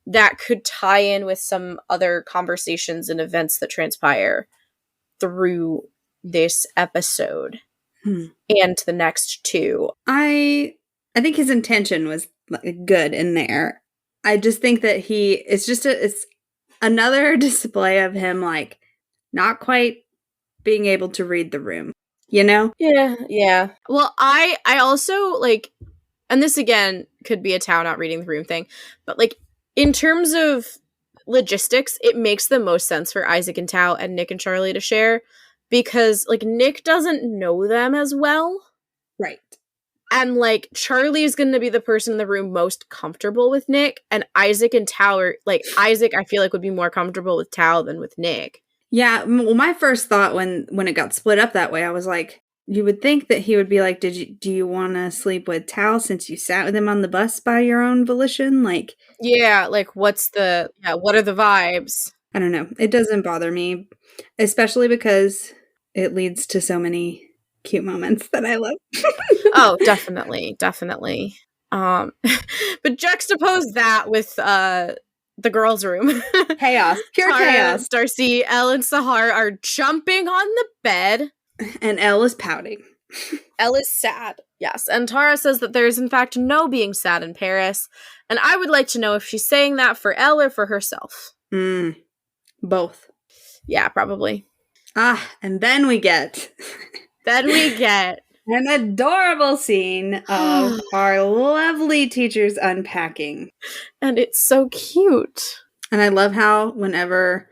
that could tie in with some other conversations and events that transpire through this episode and the next two. I think his intention was good in there. I just think that it's another display of him, like, not quite being able to read the room, you know? Yeah. Well, I also, like, and this again could be a Tao not reading the room thing, but, like, in terms of logistics, it makes the most sense for Isaac and Tao and Nick and Charlie to share, because, like, Nick doesn't know them as well. Right. And, like, Charlie is going to be the person in the room most comfortable with Nick, and Isaac and Tao are, like, Isaac, I feel like, would be more comfortable with Tao than with Nick. Yeah, well, my first thought when it got split up that way, I was like, you would think that he would be like, do you want to sleep with Tao since you sat with him on the bus by your own volition? Like, yeah, like, what are the vibes? I don't know. It doesn't bother me, especially because it leads to so many cute moments that I love. Oh, definitely. But juxtapose that with the girls' room. Chaos. Pure chaos. Darcy, Elle, and Sahar are jumping on the bed. And Elle is pouting. Elle is sad. Yes. And Tara says that there is, in fact, no being sad in Paris. And I would like to know if she's saying that for Elle or for herself. Both. Yeah, probably. And then we get... an adorable scene of our lovely teachers unpacking. And it's so cute. And I love how whenever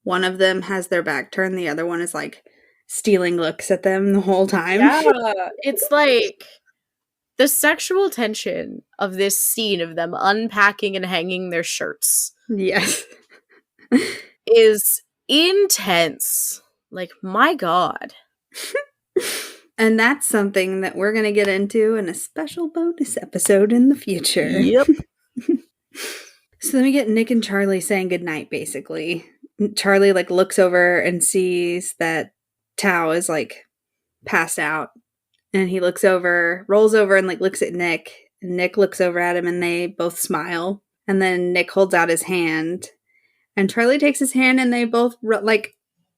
one of them has their back turned, the other one is, like, stealing looks at them the whole time. Yeah, it's like the sexual tension of this scene of them unpacking and hanging their shirts. Yes. is intense. Like, my God. And that's something that we're going to get into in a special bonus episode in the future. Yep. So then we get Nick and Charlie saying goodnight, basically. Charlie, like, looks over and sees that Tao is, like, passed out. And he rolls over and, like, looks at Nick. And Nick looks over at him and they both smile. And then Nick holds out his hand. And Charlie takes his hand and they both,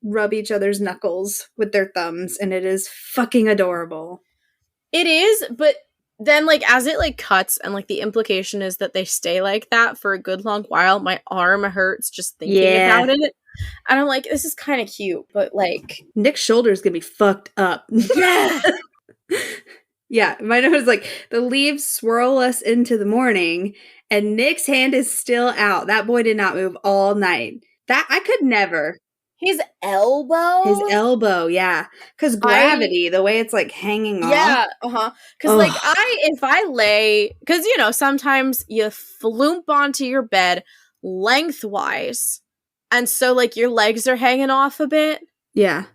rub each other's knuckles with their thumbs, and it is fucking adorable. It is, but then, like, as it, like, cuts and, like, the implication is that they stay like that for a good long while, my arm hurts just thinking about it. And I'm like, this is kind of cute, but, like, Nick's shoulder's gonna be fucked up. Yeah. Yeah, my note is like, the leaves swirl us into the morning and Nick's hand is still out. That boy did not move all night. That I could never. His elbow? His elbow, yeah. Because gravity, the way it's, like, hanging off. Yeah, because, like, if I lay... Because, you know, sometimes you floomp onto your bed lengthwise, and so, like, your legs are hanging off a bit. Yeah.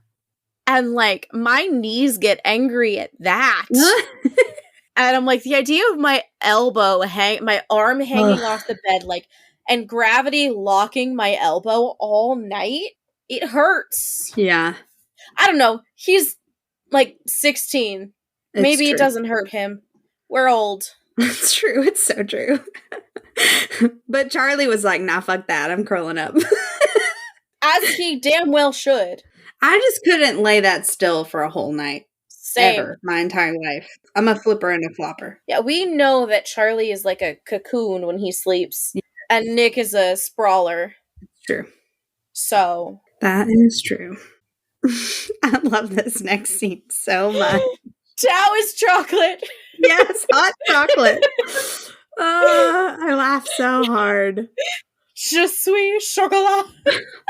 And, like, my knees get angry at that. And I'm like, the idea of my elbow, my arm hanging off the bed, like, and gravity locking my elbow all night, it hurts. Yeah. I don't know. He's, like, 16. Maybe it doesn't hurt him. We're old. It's true. It's so true. But Charlie was like, nah, fuck that. I'm curling up. As he damn well should. I just couldn't lay that still for a whole night. Same. Ever. My entire life. I'm a flipper and a flopper. Yeah, we know that Charlie is like a cocoon when he sleeps. Yeah. And Nick is a sprawler. It's true. So. That is true. I love this next scene so much. Tao is chocolate. Yes, hot chocolate. I laugh so hard. Je suis chocolat.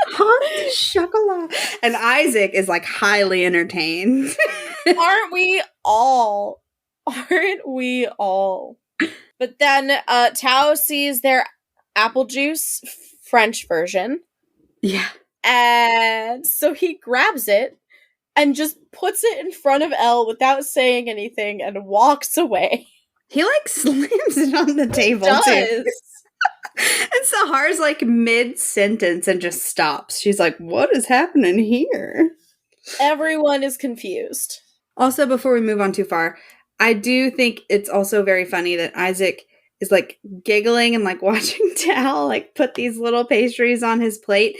Hot chocolat. And Isaac is like highly entertained. Aren't we all? Aren't we all? But then Tao sees their apple juice French version. Yeah. And so he grabs it and just puts it in front of Elle without saying anything and walks away. He like slams it on the table too. And Sahar's like mid-sentence and just stops. She's like, what is happening here? Everyone is confused. Also, before we move on too far, I do think it's also very funny that Isaac is like giggling and like watching Tao like put these little pastries on his plate.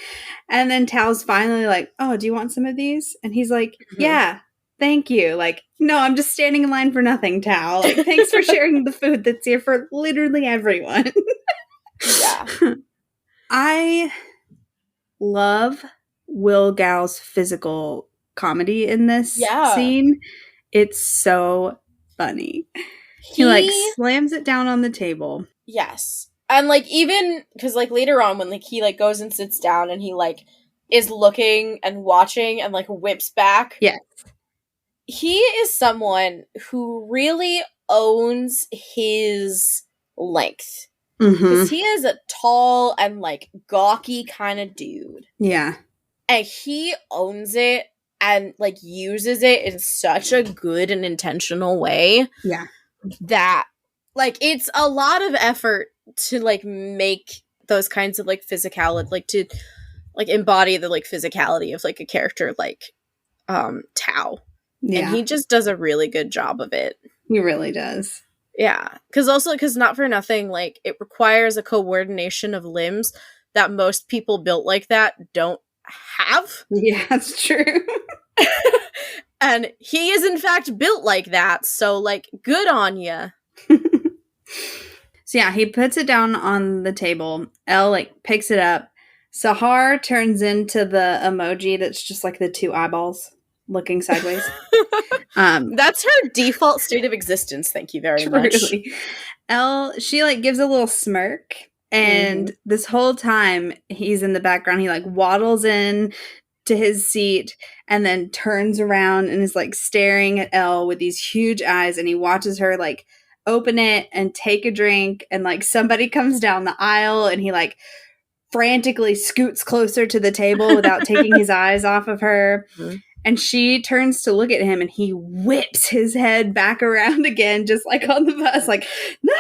And then Tao's finally like, oh, do you want some of these? And he's like, yeah, thank you. Like, no, I'm just standing in line for nothing, Tao. Like, thanks for sharing the food that's here for literally everyone. Yeah. I love Will Gao's physical comedy in this scene. It's so funny. He like slams it down on the table. Yes. And like even because like later on when like he like goes and sits down and he like is looking and watching and like whips back. Yes. He is someone who really owns his length. Because he is a tall and, like, gawky kind of dude. Yeah. And he owns it and, like, uses it in such a good and intentional way. Yeah. That, like, it's a lot of effort to, like, make those kinds of, like, physicality, like, to, like, embody the, like, physicality of, like, a character like Tao. Yeah. And he just does a really good job of it. He really does. Yeah, because not for nothing, like, it requires a coordination of limbs that most people built like that don't have. Yeah, that's true. And he is, in fact, built like that, so, like, good on ya. So, yeah, he puts it down on the table. Elle, like, picks it up. Sahar turns into the emoji that's just, like, the two eyeballs looking sideways. That's her default state of existence. Thank you very much. Elle, she like gives a little smirk, and this whole time he's in the background. He like waddles in to his seat and then turns around and is like staring at Elle with these huge eyes, and he watches her like open it and take a drink, and like somebody comes down the aisle and he like frantically scoots closer to the table without taking his eyes off of her. And she turns to look at him and he whips his head back around again, just like on the bus, like, no!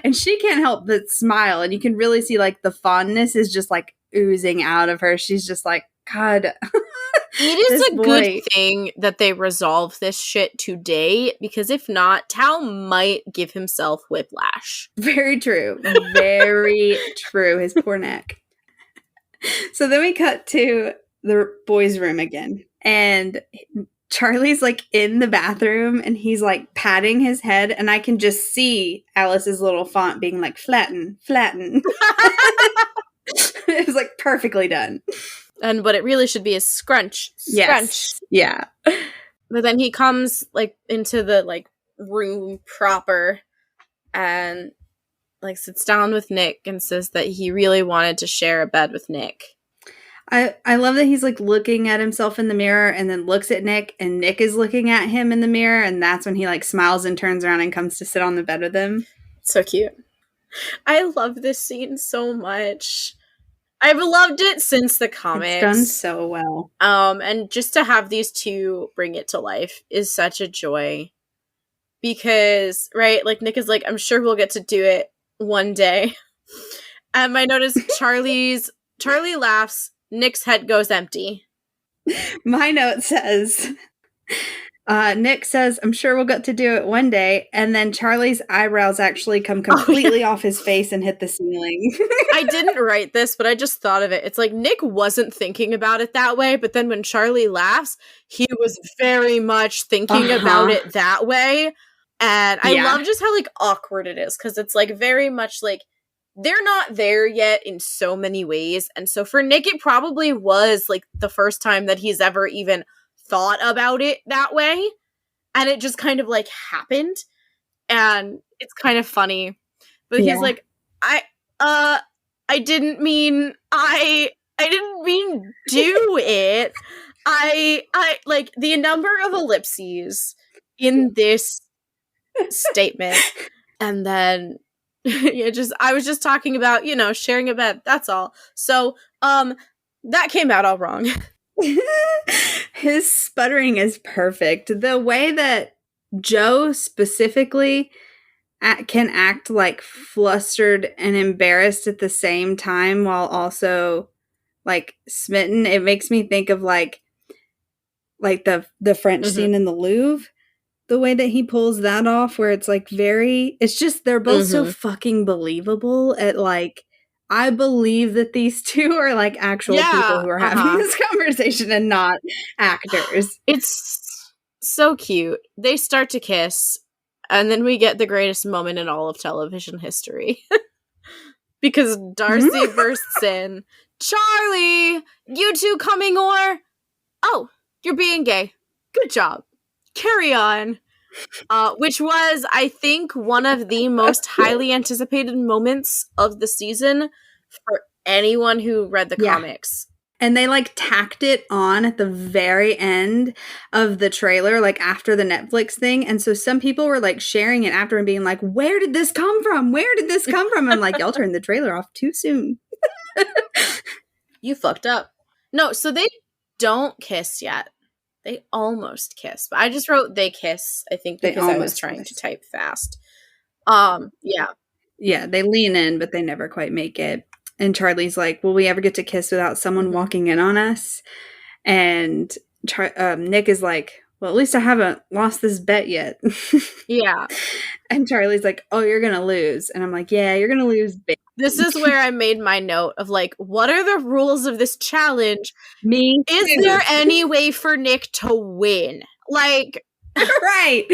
And she can't help but smile. And you can really see like the fondness is just like oozing out of her. She's just like, God. It is a good thing that they resolve this shit today, because if not, Tao might give himself whiplash. Very true. Very true. His poor neck. So then we cut to the boys' room again. And Charlie's like in the bathroom and he's like patting his head, and I can just see Alice's little font being like flatten, flatten. It was like perfectly done. And what it really should be is scrunch, scrunch. Yes. Yeah. But then he comes like into the like room proper and like sits down with Nick and says that he really wanted to share a bed with Nick. I love that he's like looking at himself in the mirror and then looks at Nick, and Nick is looking at him in the mirror, and that's when he like smiles and turns around and comes to sit on the bed with him. So cute. I love this scene so much. I've loved it since the comics. It's done so well. And just to have these two bring it to life is such a joy. Because, right, like Nick is like, I'm sure we'll get to do it one day. And my note is Charlie laughs, Nick's head goes empty. My note says, Nick says, I'm sure we'll get to do it one day. And then Charlie's eyebrows actually come completely off his face and hit the ceiling. I didn't write this, but I just thought of it. It's like Nick wasn't thinking about it that way, but then when Charlie laughs, he was very much thinking about it that way. And I love just how like awkward it is, because it's like very much like they're not there yet in so many ways. And so for Nick, it probably was like the first time that he's ever even thought about it that way. And it just kind of like happened. And it's kind of funny. But he's like, I didn't mean do it. I like the number of ellipses in this statement. And then I was just talking about, sharing a bed. That's all. So, that came out all wrong. His sputtering is perfect. The way that Joe specifically can act like flustered and embarrassed at the same time while also like smitten, it makes me think of like the French scene in the Louvre. The way that he pulls that off, where it's like it's just, they're both so fucking believable at like, I believe that these two are like actual people who are having this conversation and not actors. It's so cute. They start to kiss, and then we get the greatest moment in all of television history. Because Darcy bursts in, Charlie, you two coming or? Oh, you're being gay. Good job. Carry on. Which was, I think, one of the most highly anticipated moments of the season for anyone who read the comics. And they like tacked it on at the very end of the trailer, like after the Netflix thing. And so some people were like sharing it after and being like, where did this come from? Where did this come from? I'm like, y'all turned the trailer off too soon. You fucked up. No, so they don't kiss yet. They almost kiss. But I just wrote they kiss, I think, because I was trying to type fast. Yeah. Yeah, they lean in, but they never quite make it. And Charlie's like, will we ever get to kiss without someone walking in on us? And Nick is like, well, at least I haven't lost this bet yet. Yeah. And Charlie's like, oh, you're going to lose. And I'm like, yeah, you're going to lose big. This is where I made my note of like, what are the rules of this challenge? Me Is too. there any way for Nick to win? Like, right.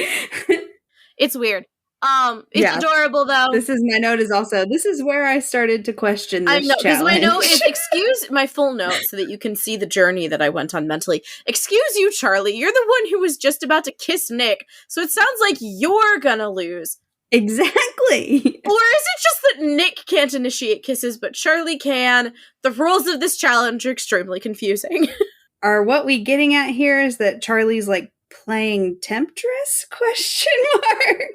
It's weird. It's adorable though. This is my note is also, this is where I started to question this challenge. Because my note is, excuse my full note so that you can see the journey that I went on mentally. Excuse you, Charlie. You're the one who was just about to kiss Nick. So it sounds like you're gonna lose. Exactly. Or is it just that Nick can't initiate kisses, but Charlie can? The rules of this challenge are extremely confusing. Are what we getting at here is that Charlie's like playing Temptress? Question mark.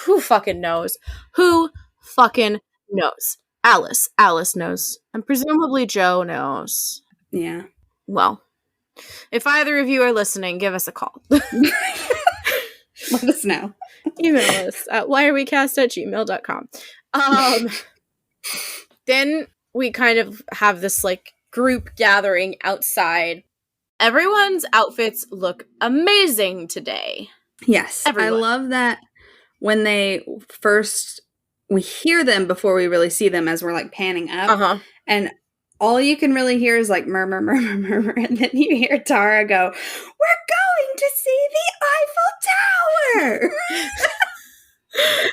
Who fucking knows? Who fucking knows? Alice knows. And presumably Joe knows. Yeah. Well, if either of you are listening, give us a call. Let us know. Email us at whyarewecast@gmail.com. Then we kind of have this like group gathering outside. Everyone's outfits look amazing today. Yes. Everyone. I love that when we hear them before we really see them, as we're like panning up. And all you can really hear is like murmur, murmur, murmur. And then you hear Tara go, we're going to see the Eiffel Tower.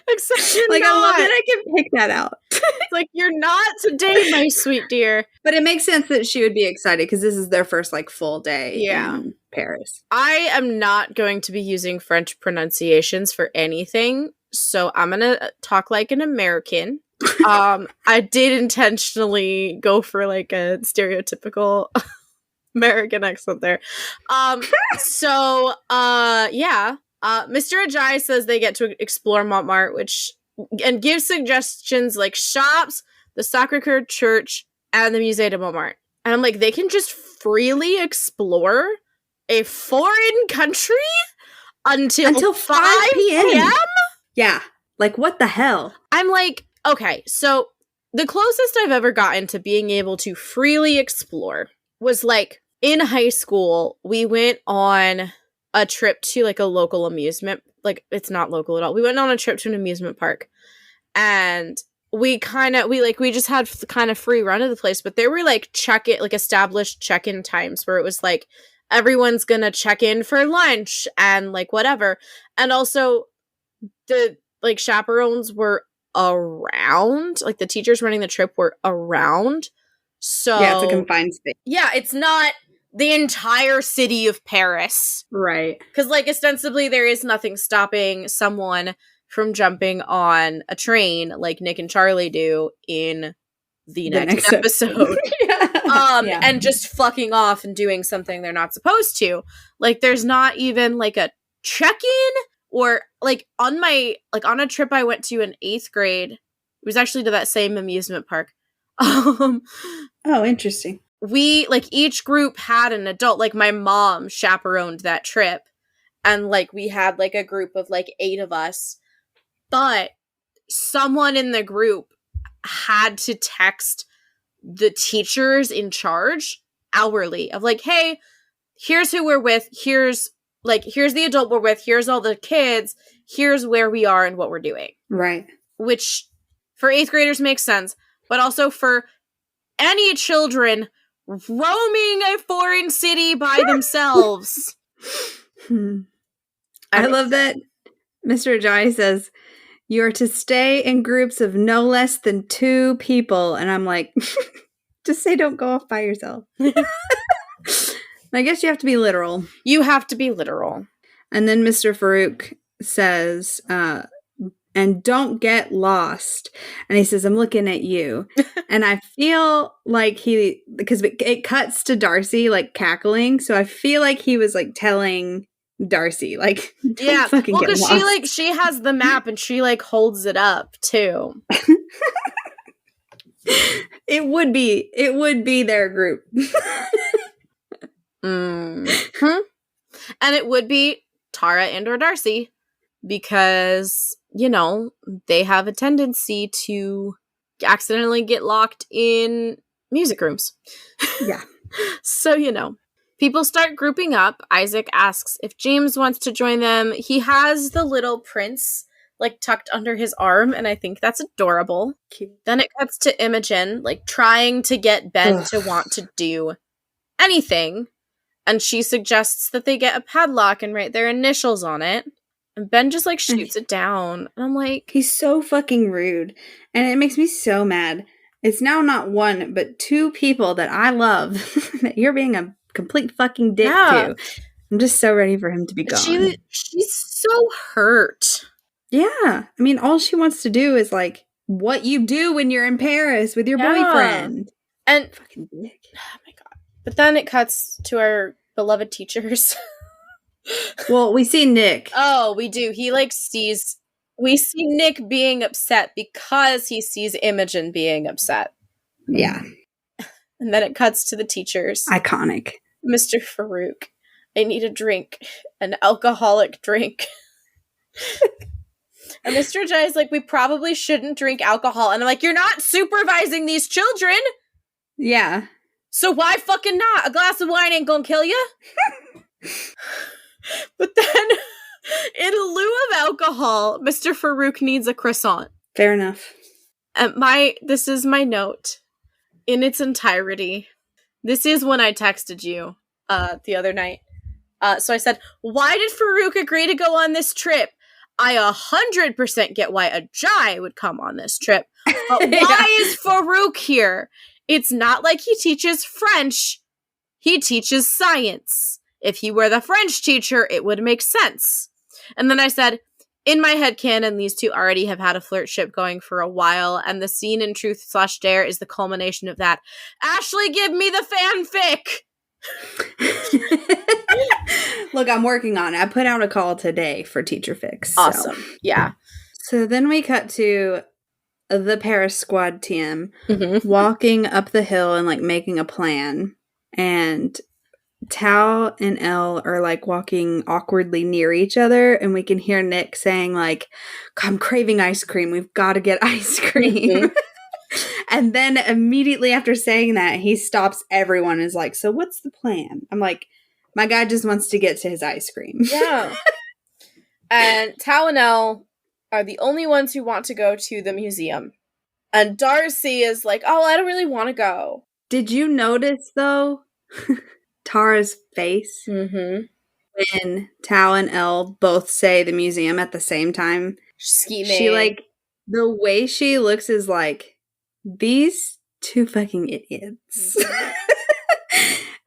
Except you're like, not. I love that I can pick that out. It's like, you're not today, my sweet dear. But it makes sense that she would be excited because this is their first like full day in Paris. I am not going to be using French pronunciations for anything. So I'm going to talk like an American. I did intentionally go for like a stereotypical American accent there. Mr. Ajayi says they get to explore Montmartre, and gives suggestions like shops, the Sacré-Cœur Church, and the Musée de Montmartre. And I'm like, they can just freely explore a foreign country until 5 p.m.? Yeah. Like, what the hell? I'm like, okay, so the closest I've ever gotten to being able to freely explore was like in high school, we went on a trip to like a local amusement. Like, it's not local at all. We went on a trip to an amusement park, and we just had kind of free run of the place, but there were like established check-in times where it was like everyone's gonna check in for lunch and like whatever. And also the like chaperones were around, like the teachers running the trip were around. So yeah, it's a confined space. Yeah, it's not the entire city of Paris. Right. Because like ostensibly there is nothing stopping someone from jumping on a train like Nick and Charlie do in the next episode. Yeah. And just fucking off and doing something they're not supposed to. Like, there's not even like a check-in, or like on a trip I went to in 8th grade. It was actually to that same amusement park. Oh, interesting. We like each group had an adult. Like, my mom chaperoned that trip, and like we had like a group of like 8 of us. But someone in the group had to text the teachers in charge hourly of like, hey, here's who we're with. Here's the adult we're with. Here's all the kids. Here's where we are and what we're doing. Right. Which for 8th graders makes sense. But also for any children roaming a foreign city by themselves. I love that Mr. Ajayi says, you are to stay in groups of no less than 2 people. And I'm like, just say don't go off by yourself. I guess you have to be literal. You have to be literal. And then Mr. Farouk says, and don't get lost. And he says, I'm looking at you. And I feel like because it cuts to Darcy, like, cackling. So I feel like he was, like, telling Darcy, like, yeah, well, because she has the map and she like holds it up too. It would be their group. Mm-hmm. And it would be Tara and or Darcy, because they have a tendency to accidentally get locked in music rooms. Yeah. So people start grouping up. Isaac asks if James wants to join them. He has the little prince like tucked under his arm, and I think that's adorable. Cute. Then it cuts to Imogen like trying to get Ben to want to do anything, and she suggests that they get a padlock and write their initials on it. And Ben just like shoots it down. And I'm like, he's so fucking rude, and it makes me so mad. It's now not 1 but 2 people that I love that you're being a complete fucking dick to. I'm just so ready for him to be gone. She's so hurt. Yeah. I mean, all she wants to do is like what you do when you're in Paris with your boyfriend. And fucking dick. Oh my god. But then it cuts to our beloved teachers. Well, we see Nick. Oh, we do. We see Nick being upset because he sees Imogen being upset. Yeah. And then it cuts to the teachers. Iconic. Mr. Farouk, I need a drink. An alcoholic drink. And Mr. Ajayi is like, we probably shouldn't drink alcohol. And I'm like, you're not supervising these children. Yeah. So why fucking not? A glass of wine ain't gonna kill you. But then, in lieu of alcohol, Mr. Farouk needs a croissant. Fair enough. This is my note in its entirety. This is when I texted you the other night. So I said, why did Farouk agree to go on this trip? I 100% get why Ajayi would come on this trip. But why is Farouk here? It's not like he teaches French. He teaches science. If he were the French teacher, it would make sense. And then I said, in my headcanon, these two already have had a flirtship going for a while, and the scene in Truth/Dare is the culmination of that. Ashley, give me the fanfic! Look, I'm working on it. I put out a call today for Teacher Fix. Awesome. So. Yeah. So then we cut to the Paris squad team walking up the hill and like making a plan. And Tao and Elle are like walking awkwardly near each other, and we can hear Nick saying like, I'm craving ice cream. We've got to get ice cream. And then immediately after saying that, he stops everyone and is like, so what's the plan? I'm like, my guy just wants to get to his ice cream. Yeah. And Tao and Elle are the only ones who want to go to the museum. And Darcy is like, oh, I don't really want to go. Did you notice, though, Tara's face when Tao and Elle both say the museum at the same time? Scheming. She, like, the way she looks is like, these two fucking idiots.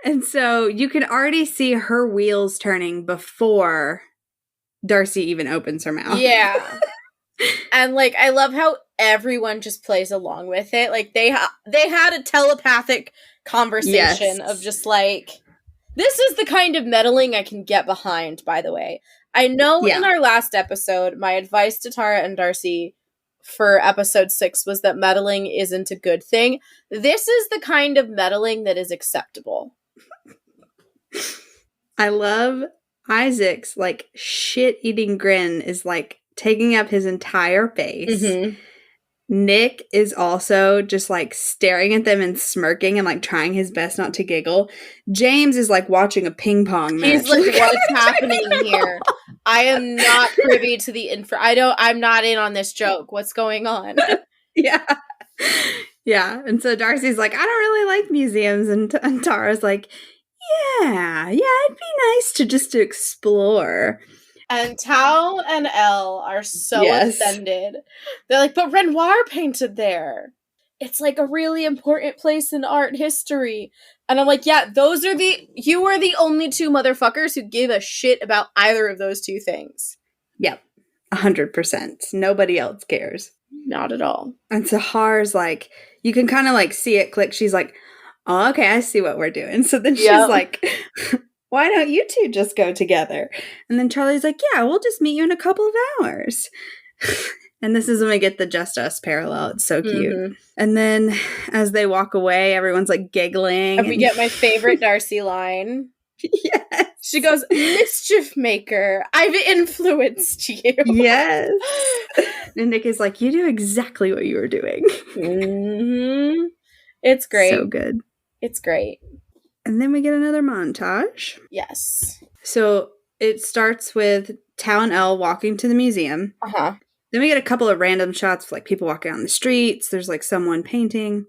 And so you can already see her wheels turning before Darcy even opens her mouth. Yeah. And, like, I love how everyone just plays along with it. Like, they had a telepathic conversation of just, like, this is the kind of meddling I can get behind, by the way. I know in our last episode, my advice to Tara and Darcy for episode 6 was that meddling isn't a good thing. This is the kind of meddling that is acceptable. I love Isaac's, like, shit-eating grin is, like, taking up his entire face. Nick is also just, like, staring at them and smirking and, like, trying his best not to giggle. James is, like, watching a ping pong match. He's like, what's happening here? I am not privy to the info. I'm not in on this joke. What's going on? Yeah. And so Darcy's like, I don't really like museums. And Tara's like, yeah, it'd be nice to explore. And Tao and Elle are so offended. They're like, but Renoir painted there. It's like a really important place in art history. And I'm like, yeah, you are the only two motherfuckers who give a shit about either of those two things. Yep. 100%. Nobody else cares. Not at all. And Sahar's like, you can kind of like see it click. She's like, oh, okay, I see what we're doing. So then she's like, why don't you two just go together? And then Charlie's like, yeah, we'll just meet you in a couple of hours. And this is when we get the Just Us parallel. It's so cute. And then as they walk away, everyone's like giggling. And we get my favorite Darcy line. Yes. She goes, mischief maker, I've influenced you. Yes. And Nick is like, you do exactly what you were doing. It's great. So good. It's great. And then we get another montage. Yes. So it starts with Tao and Elle walking to the museum. Then we get a couple of random shots of like people walking on the streets. There's like someone painting.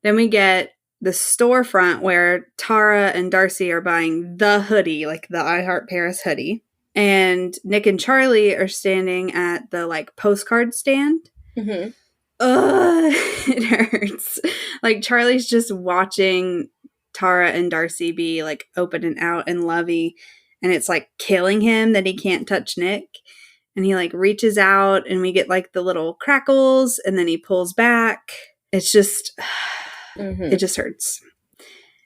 Then we get the storefront where Tara and Darcy are buying the hoodie, like the I Heart Paris hoodie. And Nick and Charlie are standing at the like postcard stand. Ugh, it hurts. Like Charlie's just watching Tara and Darcy be like open and out and lovey, and it's like killing him that he can't touch Nick. And he like reaches out and we get like the little crackles and then he pulls back. It's just it just hurts.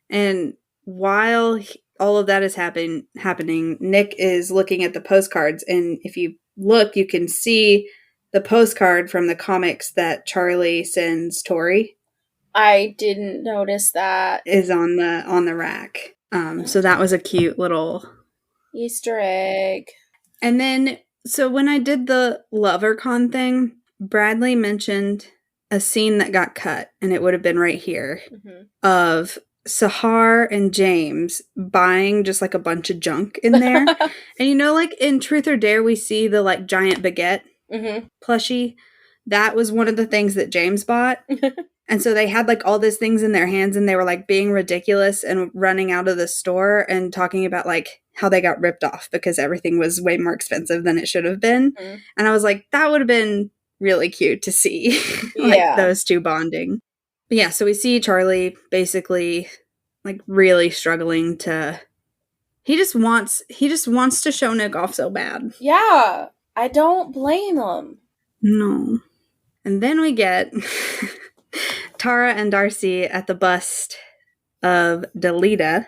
And while all of that is happening, Nick is looking at the postcards, and if you look, you can see the postcard from the comics that Charlie sends Tori. I didn't notice that. Is on the rack. So that was a cute little Easter egg. And then, so when I did the LoverCon thing, Bradley mentioned a scene that got cut, and it would have been right here, of Sahar and James buying just like a bunch of junk in there. And you know, like in Truth or Dare, we see the like giant baguette plushie. That was one of the things that James bought. And so they had like all these things in their hands, and they were like being ridiculous and running out of the store and talking about like how they got ripped off because everything was way more expensive than it should have been. And I was like, that would have been really cute to see like those two bonding. But yeah, so we see Charlie basically like really struggling to he just wants to show Nick off so bad. Yeah. I don't blame them. No. And then we get Tara and Darcy at the bust of Delita,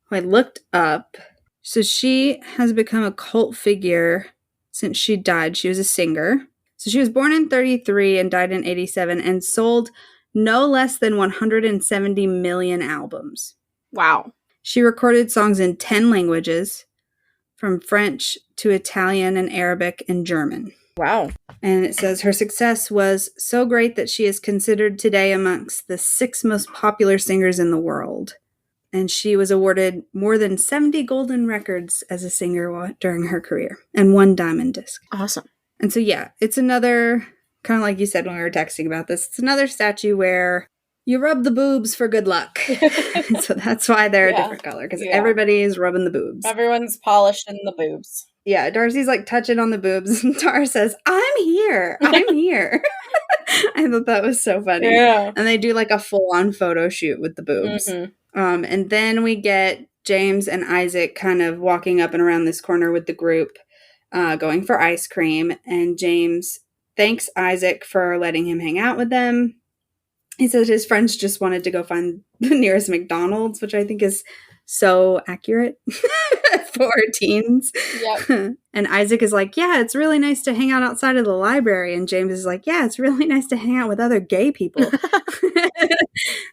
who I looked up. So she has become a cult figure since she died. She was a singer. So she was born in 1933 and died in 1987 and sold no less than 170 million albums. Wow. She recorded songs in 10 languages, from French to Italian and Arabic and German. Wow. And it says her success was so great that she is considered today amongst the 6 most popular singers in the world. And she was awarded more than 70 golden records as a singer during her career and 1 diamond disc. Awesome. And so, yeah, it's another, kind of like you said when we were texting about this, it's another statue where you rub the boobs for good luck. So that's why they're a different color, because everybody is rubbing the boobs. Everyone's polishing the boobs. Yeah, Darcy's like touching on the boobs, and Tara says, I'm here. I'm here. I thought that was so funny. Yeah. And they do like a full-on photo shoot with the boobs. Mm-hmm. And then we get James and Isaac kind of walking up and around this corner with the group, going for ice cream. And James thanks Isaac for letting him hang out with them. He said his friends just wanted to go find the nearest McDonald's, which I think is so accurate for teens. Yep. And Isaac is like, yeah, it's really nice to hang out outside of the library. And James is like, yeah, it's really nice to hang out with other gay people.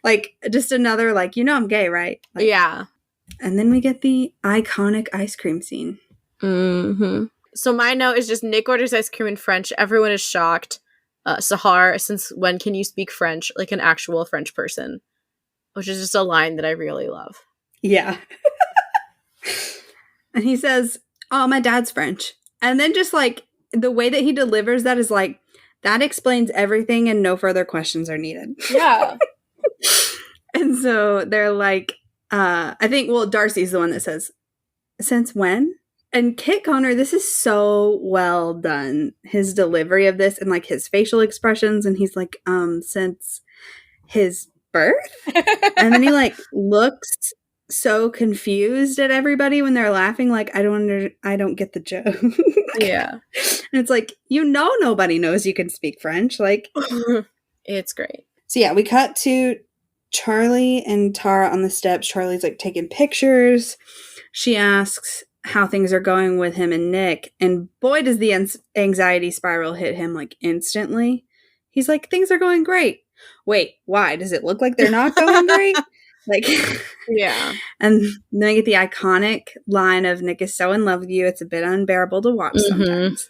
Like, just another, like, you know I'm gay, right? Like, yeah. And then we get the iconic ice cream scene. Mm-hmm. So my note is just Nick orders ice cream in French. Everyone is shocked. Sahar, since when can you speak French like an actual French person? Which is just a line that I really love. Yeah. And he says, oh, my dad's French. And then just like the way that he delivers that is like, that explains everything and no further questions are needed. Yeah. And so they're like, I think, well, Darcy's the one that says, since when? And Kit Connor, this is so well done. His delivery of this and like his facial expressions. And he's like, since his birth? And then he like looks so confused at everybody when they're laughing. Like, I don't get the joke. Yeah. And it's like, nobody knows you can speak French. Like, it's great. So yeah, we cut to Charlie and Tara on the steps. Charlie's like taking pictures. She asks how things are going with him and Nick. And boy, does the anxiety spiral hit him like instantly. He's like, things are going great. Wait, why? Does it look like they're not going great? Like, yeah. And then I get the iconic line of Nick is so in love with you, it's a bit unbearable to watch sometimes.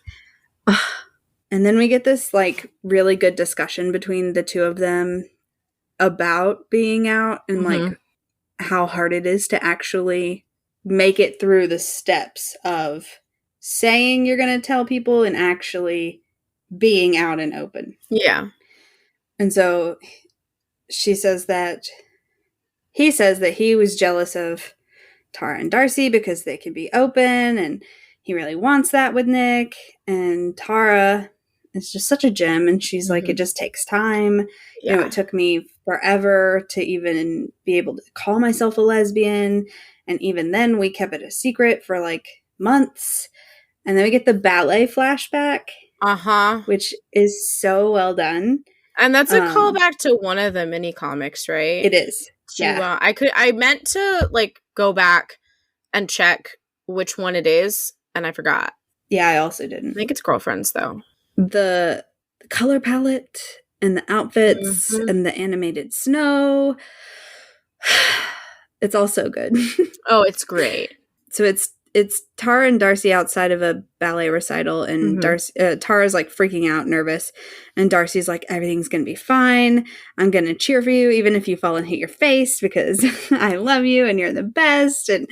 And then we get this like really good discussion between the two of them about being out and like how hard it is to actually make it through the steps of saying you're going to tell people and actually being out and open. Yeah. And so he says that he was jealous of Tara and Darcy because they can be open and he really wants that with Nick. And Tara is just such a gem. And she's like, it just takes time. Yeah. It took me forever to even be able to call myself a lesbian. And even then, we kept it a secret for like months. And then we get the ballet flashback. Which is so well done. And that's a callback to one of the mini comics, right? It is. Yeah. I meant to like go back and check which one it is, and I forgot. Yeah, I also didn't. I think it's Girlfriends, though. The color palette and the outfits and the animated snow. It's all so good. Oh, it's great. So it's Tara and Darcy outside of a ballet recital, and Tara's like freaking out, nervous, and Darcy's like, everything's gonna be fine. I'm gonna cheer for you, even if you fall and hit your face, because I love you and you're the best. And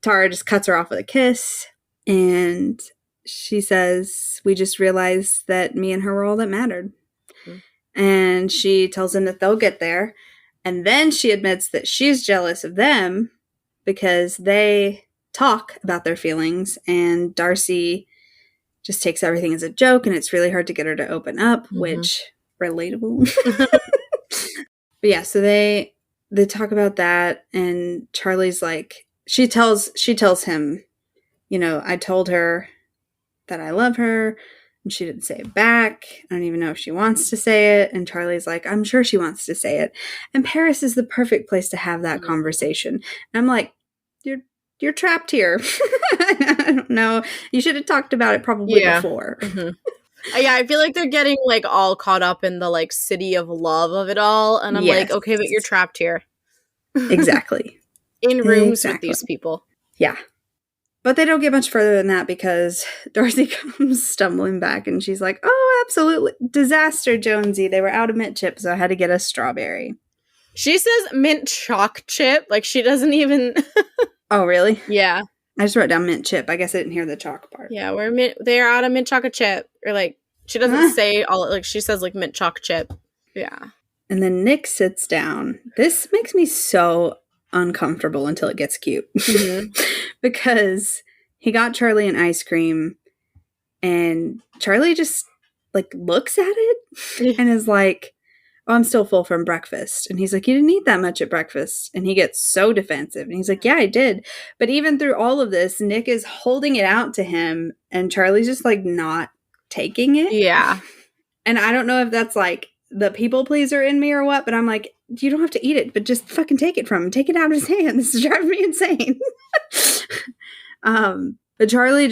Tara just cuts her off with a kiss, and she says, we just realized that me and her were all that mattered. And she tells him that they'll get there. And then she admits that she's jealous of them because they talk about their feelings, and Darcy just takes everything as a joke, and it's really hard to get her to open up, which, relatable. But yeah, so they talk about that, and Charlie's like, she tells him, I told her that I love her. And she didn't say it back. I don't even know if she wants to say it. And Charlie's like, I'm sure she wants to say it. And Paris is the perfect place to have that conversation. And I'm like, you're trapped here. I don't know. You should have talked about it probably before. Mm-hmm. Yeah, I feel like they're getting like all caught up in the like city of love of it all. And I'm like, okay, but you're trapped here. Exactly. In rooms with these people. Yeah. But they don't get much further than that because Darcy comes stumbling back and she's like, oh, absolutely. Disaster, Jonesy. They were out of mint chip, so I had to get a strawberry. She says mint choc chip. Like, she doesn't even... Oh, really? Yeah. I just wrote down mint chip. I guess I didn't hear the chalk part. Yeah, they're out of mint chocolate chip. Or, like, she doesn't say all... Like, she says, like, mint choc chip. Yeah. And then Nick sits down. This makes me so uncomfortable until it gets cute. Mm-hmm. Because he got Charlie an ice cream and Charlie just like looks at it and is like, oh, I'm still full from breakfast. And he's like, you didn't eat that much at breakfast. And he gets so defensive. And he's like, yeah, I did. But even through all of this, Nick is holding it out to him and Charlie's just like not taking it. Yeah. And I don't know if that's like the people pleaser in me or what, but I'm like, you don't have to eat it, but just fucking take it from him. Take it out of his hand. This is driving me insane. But Charlie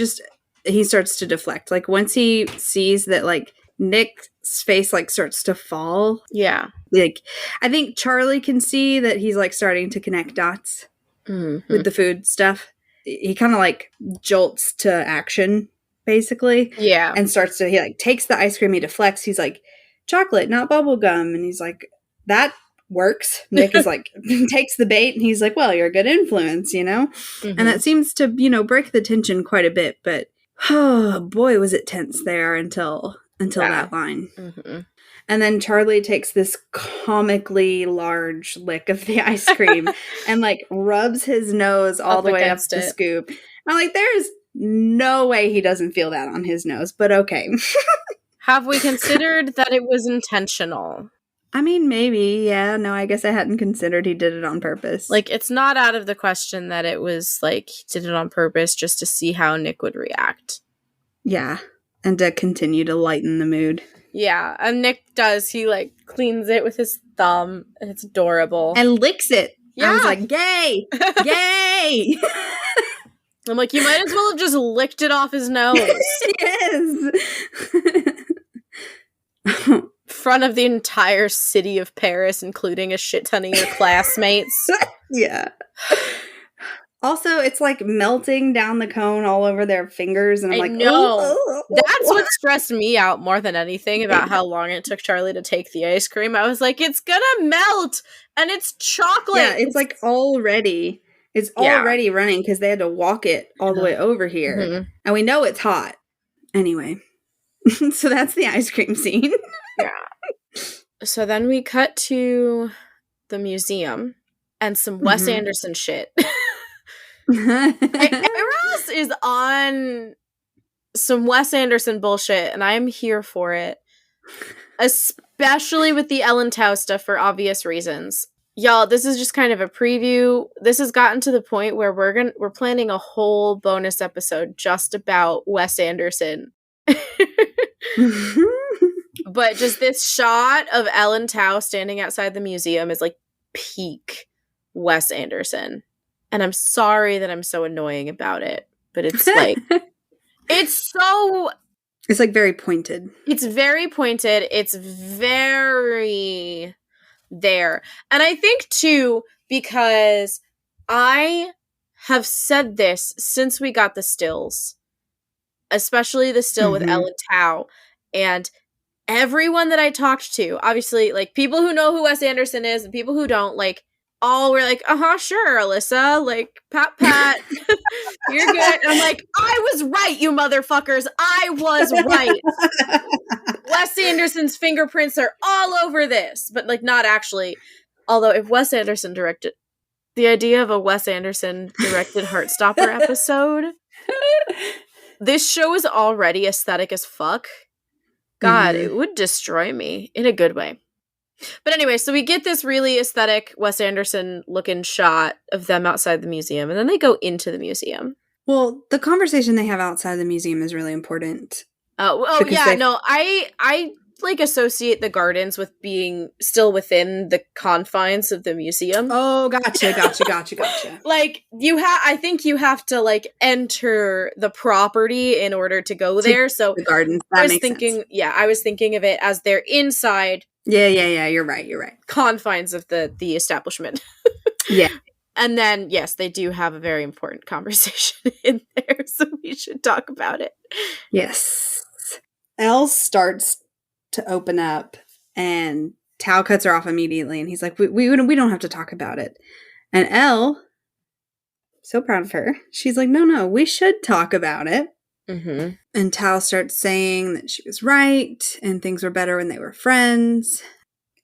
he starts to deflect. Like once he sees that like Nick's face like starts to fall. Yeah. Like I think Charlie can see that he's like starting to connect dots with the food stuff. He kind of like jolts to action basically. Yeah. And he like takes the ice cream, he deflects. He's like, chocolate, not bubble gum. And he's like, that works. Nick is like, takes the bait and he's like, well, you're a good influence, you know? Mm-hmm. And that seems to, break the tension quite a bit. But, oh boy, was it tense there until that line. Mm-hmm. And then Charlie takes this comically large lick of the ice cream and like rubs his nose all the way up the scoop. I'm like, there's no way he doesn't feel that on his nose, but okay. Have we considered that it was intentional? I mean, maybe, yeah. No, I guess I hadn't considered he did it on purpose. Like, it's not out of the question that it was, like, he did it on purpose just to see how Nick would react. Yeah, and to continue to lighten the mood. Yeah, and Nick does. He, like, cleans it with his thumb, and it's adorable. And licks it. Yeah. I was like, gay! Gay! I'm like, you might as well have just licked it off his nose. Yes! Front of the entire city of Paris, including a shit ton of your classmates. Yeah. Also, it's like melting down the cone all over their fingers, and I'm like, no. That's what stressed me out more than anything about how long it took Charlie to take the ice cream. I was like, it's gonna melt, and it's chocolate. Yeah, it's like already running because they had to walk it all the way over here, and we know it's hot. Anyway. So that's the ice cream scene. Yeah. So then we cut to the museum and some Wes Anderson shit. Eros is on some Wes Anderson bullshit, and I am here for it. Especially with the Ellen Tao stuff for obvious reasons. Y'all, this is just kind of a preview. This has gotten to the point where we're planning a whole bonus episode just about Wes Anderson. But just this shot of Ellen Tao standing outside the museum is like peak Wes Anderson. And I'm sorry that I'm so annoying about it, but it's like it's like very pointed. It's very pointed. It's very there. And I think too, because I have said this since we got the stills, especially the still with Ellen Tao, and everyone that I talked to, obviously, like, people who know who Wes Anderson is and people who don't, like, all were like, sure, Alyssa, like, pat, you're good. And I'm like, I was right, you motherfuckers, I was right. Wes Anderson's fingerprints are all over this, but, like, not actually. Although, if Wes Anderson directed, the idea of a Wes Anderson directed Heartstopper episode, this show is already aesthetic as fuck. God, it would destroy me in a good way. But anyway, so we get this really aesthetic Wes Anderson looking shot of them outside the museum, and then they go into the museum. Well, the conversation they have outside the museum is really important. I like associate the gardens with being still within the confines of the museum. Oh, gotcha. Like I think you have to like enter the property in order to go there. So the gardens. That makes sense. Yeah, I was thinking of it as they're inside. Yeah. You're right. Confines of the establishment. Yeah. And then, yes, they do have a very important conversation in there, so we should talk about it. Yes. Elle starts to open up, and Tao cuts her off immediately, and he's like, we don't have to talk about it. And Elle, so proud of her, she's like, no, we should talk about it. Mm-hmm. And Tao starts saying that she was right, and things were better when they were friends.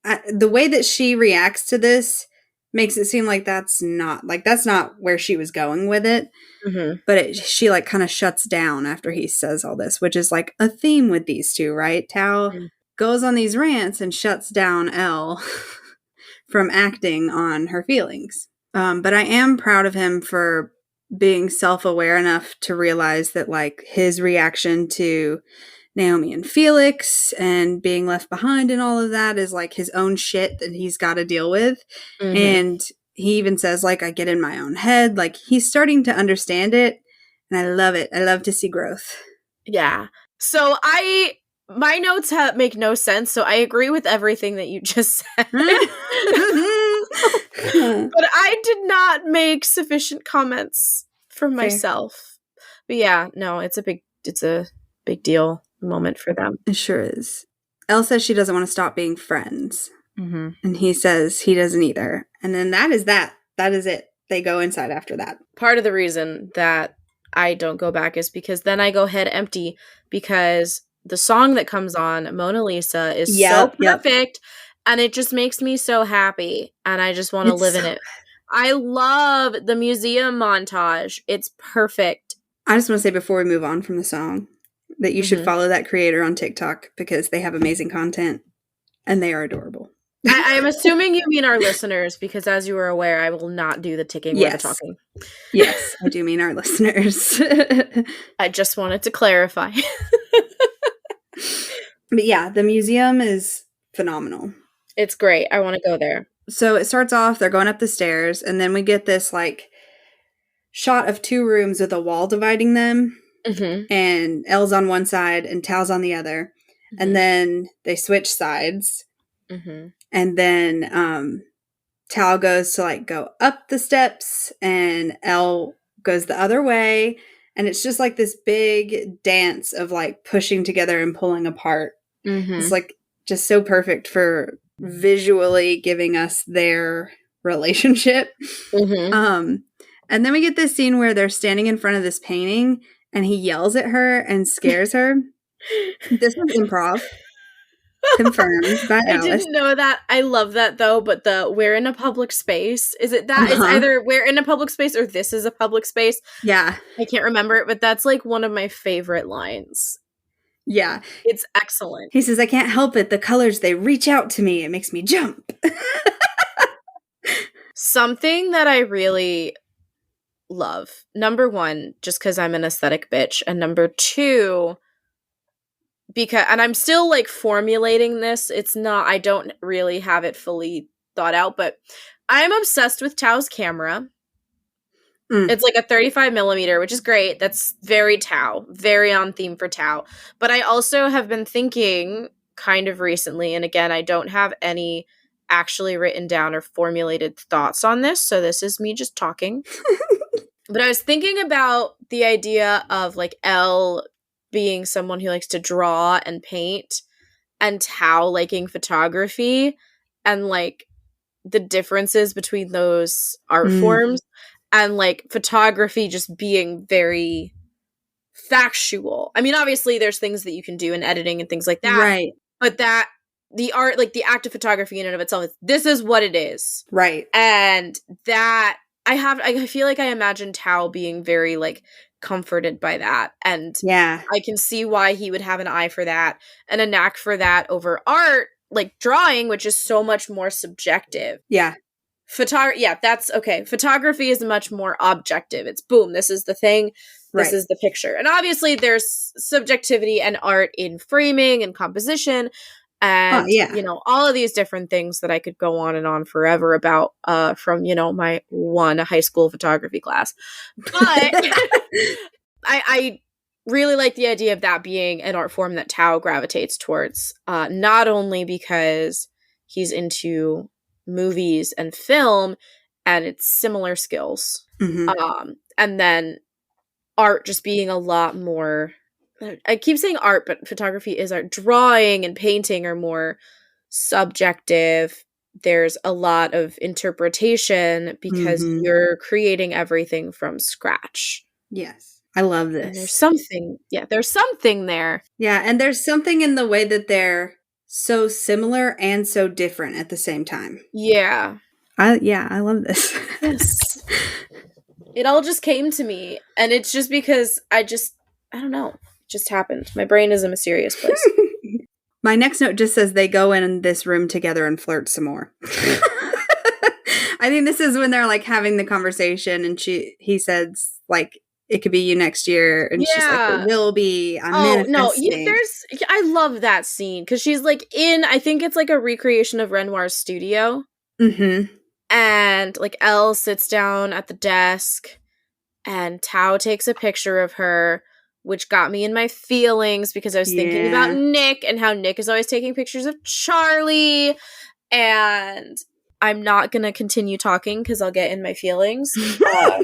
The way that she reacts to this makes it seem like that's not where she was going with it. Mm-hmm. But she like kind of shuts down after he says all this, which is like a theme with these two, right? Tao goes on these rants and shuts down Elle from acting on her feelings. But I am proud of him for being self-aware enough to realize that like his reaction to Naomi and Felix and being left behind and all of that is like his own shit that he's got to deal with. Mm-hmm. And he even says like, I get in my own head. Like he's starting to understand it. And I love it. I love to see growth. Yeah. So my notes make no sense. So I agree with everything that you just said. But I did not make sufficient comments for myself. But yeah, no, it's a big deal moment for them. It sure is. Elle says she doesn't want to stop being friends. Mm-hmm. And he says he doesn't either. And then that is that. That is it. They go inside after that. Part of the reason that I don't go back is because then I go head empty because the song that comes on, Mona Lisa, is so perfect. And it just makes me so happy. And I just want to live in it. I love the museum montage. It's perfect. I just want to say before we move on from the song that you should follow that creator on TikTok because they have amazing content and they are adorable. I am assuming you mean our listeners because as you are aware, I will not do the ticking or the talking. Yes, I do mean our listeners. I just wanted to clarify. But yeah, the museum is phenomenal. It's great. I want to go there. So it starts off, they're going up the stairs, and then we get this like shot of two rooms with a wall dividing them. Mm-hmm. And Elle's on one side and Tal's on the other. Mm-hmm. And then they switch sides. Mm-hmm. And then Tal goes to like go up the steps and Elle goes the other way. And it's just like this big dance of like pushing together and pulling apart. Mm-hmm. It's like just so perfect for visually giving us their relationship. Mm-hmm. And then we get this scene where they're standing in front of this painting and he yells at her and scares her. This was improv. Confirmed by Alice. I didn't know that. I love that though, but the we're in a public space. Is it that? It's either we're in a public space or this is a public space. Yeah. I can't remember it, but that's like one of my favorite lines. Yeah. It's excellent. He says, I can't help it. The colors, they reach out to me. It makes me jump. Something that I really love. Number one, just because I'm an aesthetic bitch. And number two, because, and I'm still like formulating this. It's not, I don't really have it fully thought out, but I'm obsessed with Tao's camera. It's like a 35 millimeter, which is great. That's very Tao, very on theme for Tao. But I also have been thinking kind of recently, and again, I don't have any actually written down or formulated thoughts on this. So this is me just talking. But I was thinking about the idea of like Elle being someone who likes to draw and paint and Tao liking photography and like the differences between those art forms. And, like, photography just being very factual. I mean, obviously, there's things that you can do in editing and things like that. Right. But that, the art, like, the act of photography in and of itself, this is what it is. Right. And that, I feel like I imagine Tao being very, like, comforted by that. And yeah, I can see why he would have an eye for that and a knack for that over art, like drawing, which is so much more subjective. Yeah. that's okay. Photography is much more objective. It's boom, this is the thing, this is the picture. And obviously there's subjectivity and art in framing and composition and, all of these different things that I could go on and on forever about from, my one high school photography class. But I really like the idea of that being an art form that Tao gravitates towards, not only because he's into movies and film and it's similar skills, and then art just being a lot more, I keep saying art, but photography is art. Drawing and painting are more subjective. There's a lot of interpretation because you're creating everything from scratch. Yes. I love this. And there's something there. Yeah, and there's something in the way that they're so similar and so different at the same time. Yeah. I love this. Yes. It all just came to me, and it's just because I don't know. It just happened. My brain is a mysterious place. My next note just says they go in this room together and flirt some more. I think this is when they're like having the conversation and he says like, it could be you next year. And she's like, it will be. I'm manifesting. I love that scene because she's like I think it's like a recreation of Renoir's studio. Mm-hmm. And like Elle sits down at the desk and Tao takes a picture of her, which got me in my feelings because I was thinking about Nick and how Nick is always taking pictures of Charlie. And I'm not going to continue talking because I'll get in my feelings. I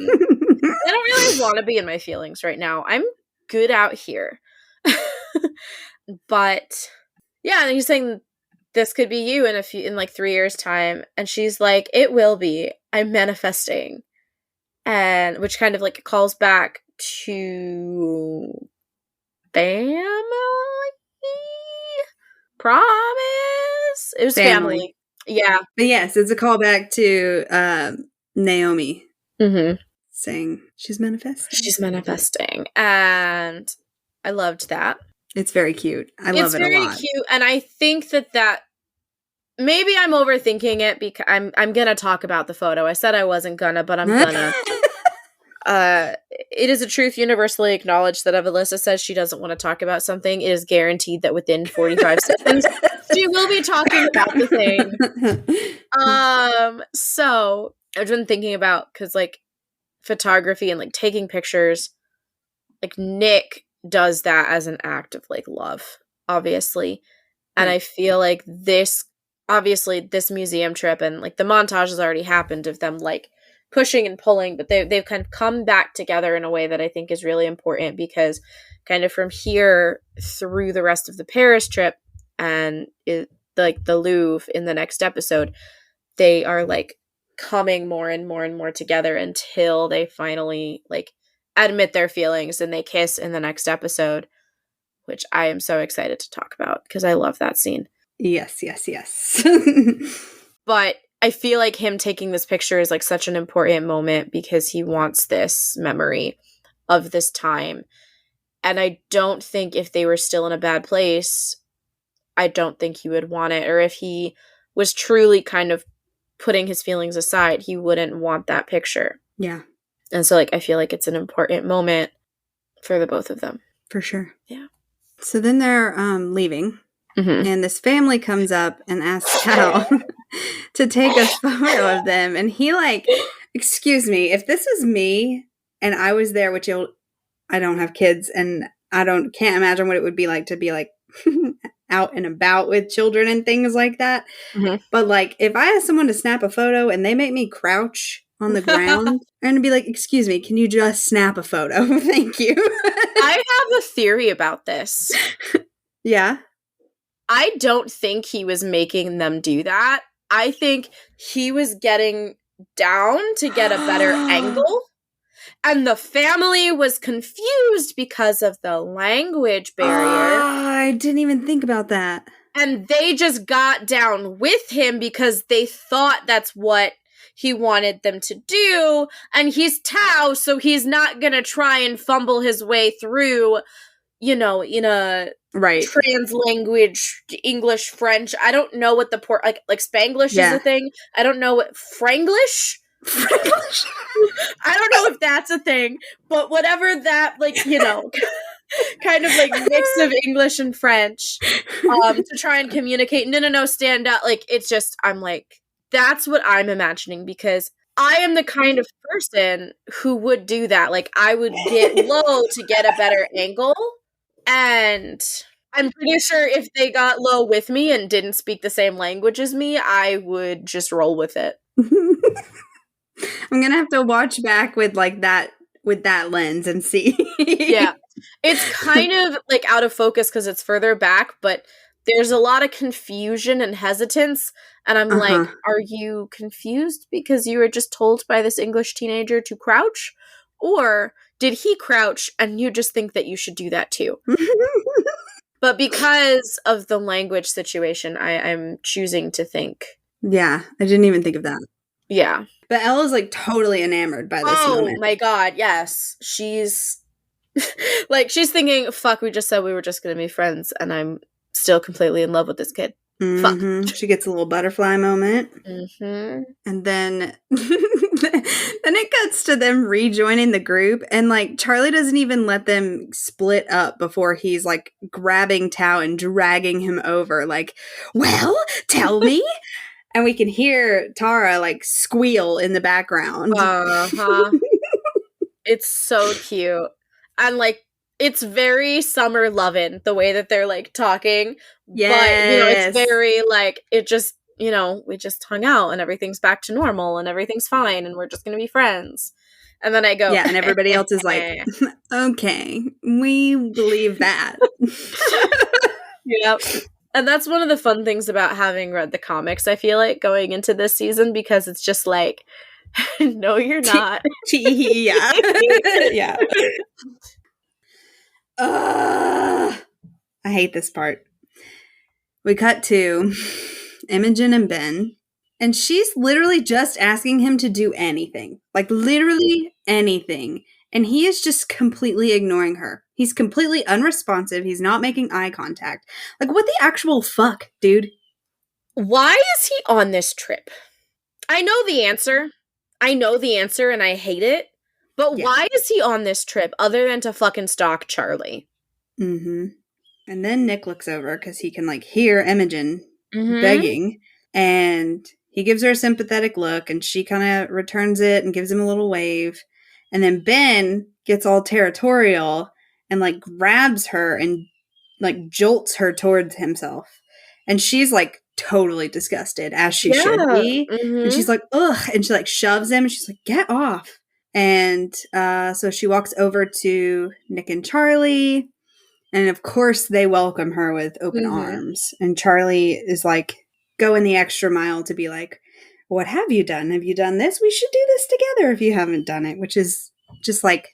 don't really want to be in my feelings right now. I'm good out here. But yeah, and he's saying this could be you in like 3 years' time. And she's like, it will be. I'm manifesting. And which kind of like calls back to family? Promise? It was family. Yeah. But yes, it's a callback to Naomi saying she's manifesting. She's manifesting. And I loved that. It's very cute. I love it a lot. It's very cute. And I think that maybe I'm overthinking it because I'm going to talk about the photo. I said I wasn't gonna, but I'm gonna. It is a truth universally acknowledged that if Alyssa says she doesn't want to talk about something, it is guaranteed that within 45 seconds she will be talking about the thing. So I've been thinking about, because like photography and like taking pictures, like Nick does that as an act of like love, obviously. And I feel like this museum trip and like the montage has already happened of them like pushing and pulling, but they've kind of come back together in a way that I think is really important, because kind of from here through the rest of the Paris trip and like the Louvre in the next episode, they are like coming more and more and more together until they finally like admit their feelings and they kiss in the next episode, which I am so excited to talk about because I love that scene. Yes. But I feel like him taking this picture is like such an important moment because he wants this memory of this time. And I don't think if they were still in a bad place, I don't think he would want it. Or if he was truly kind of putting his feelings aside, he wouldn't want that picture. Yeah. And so like I feel like it's an important moment for the both of them. For sure. Yeah. So then they're leaving. And this family comes up and asks Cal to take a photo of them. And he like, excuse me, if this was me and I was there, which I don't have kids and can't imagine what it would be like to be like out and about with children and things like that. But like, if I ask someone to snap a photo and they make me crouch on the ground and be like, excuse me, can you just snap a photo? Thank you. I have a theory about this. Yeah. I don't think he was making them do that. I think he was getting down to get a better angle. And the family was confused because of the language barrier. I didn't even think about that. And they just got down with him because they thought that's what he wanted them to do. And he's Tao, so he's not going to try and fumble his way through in a trans language, English, French. I don't know what the like Spanglish is a thing. I don't know what Franglish. I don't know if that's a thing, but whatever that, like, kind of like mix of English and French, to try and communicate. No, stand up. Like, it's just, I'm like, that's what I'm imagining, because I am the kind of person who would do that. Like, I would get low to get a better angle, and I'm pretty sure if they got low with me and didn't speak the same language as me, I would just roll with it. I'm gonna have to watch back with that lens and see. Yeah. It's kind of like out of focus because it's further back, but there's a lot of confusion and hesitance, and I'm like, are you confused because you were just told by this English teenager to crouch? Or did he crouch and you just think that you should do that too? But because of the language situation, I'm choosing to think. Yeah, I didn't even think of that. Yeah. But Ella's like totally enamored by this moment. Oh my god, yes. She's like, she's thinking, fuck, we just said we were just gonna be friends, and I'm still completely in love with this kid. Fuck. She gets a little butterfly moment. And then it cuts to them rejoining the group, and like Charlie doesn't even let them split up before he's like grabbing Tao and dragging him over, like, well, tell me. And we can hear Tara like squeal in the background. It's so cute. And like, it's very summer lovin', the way that they're like talking. Yes. But it's very like, it just, we just hung out and everything's back to normal and everything's fine and we're just gonna be friends. And then I go, yeah, and everybody else is like, okay, we believe that. Yep. And that's one of the fun things about having read the comics, I feel like, going into this season, because it's just like, no, you're not. Yeah. Yeah. I hate this part. We cut to Imogen and Ben, and she's literally just asking him to do anything. Like, literally anything. And he is just completely ignoring her. He's completely unresponsive. He's not making eye contact. Like, what the actual fuck, dude? Why is he on this trip? I know the answer. And I hate it. But why is he on this trip other than to fucking stalk Charlie? And then Nick looks over because he can, like, hear Imogen begging. And he gives her a sympathetic look, and she kind of returns it and gives him a little wave. And then Ben gets all territorial and, like, grabs her and, like, jolts her towards himself. And she's, like, totally disgusted, as she should be. And she's like, ugh. And she, like, shoves him. And she's like, get off. And so she walks over to Nick and Charlie. And, of course, they welcome her with open arms. And Charlie is, like, going the extra mile to be like, what have you done? Have you done this? We should do this together if you haven't done it, which is just, like,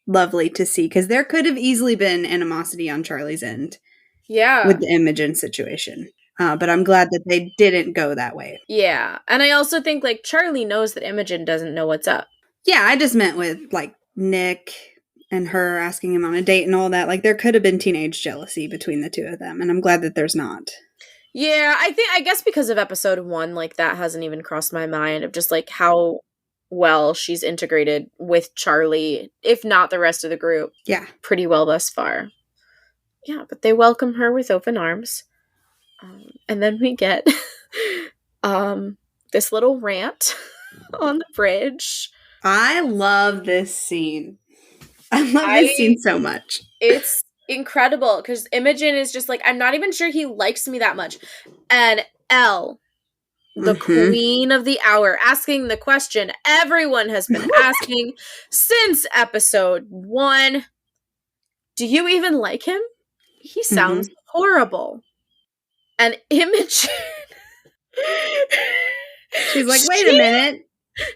lovely to see, because there could have easily been animosity on Charlie's end. Yeah. With the Imogen situation. But I'm glad that they didn't go that way. Yeah. And I also think, like, Charlie knows that Imogen doesn't know what's up. Yeah, I just meant with, like, Nick and her asking him on a date and all that. Like, there could have been teenage jealousy between the two of them, and I'm glad that there's not. Yeah, I guess because of episode 1, like, that hasn't even crossed my mind of just, like, how well she's integrated with Charlie, if not the rest of the group. Yeah. Pretty well thus far. Yeah, but they welcome her with open arms. And then we get this little rant on the bridge. I love this scene. I love this scene so much. It's incredible, because Imogen is just like, I'm not even sure he likes me that much. And Elle, the queen of the hour, asking the question everyone has been asking since episode 1. Do you even like him? He sounds horrible. And Imogen... She's like, wait a minute.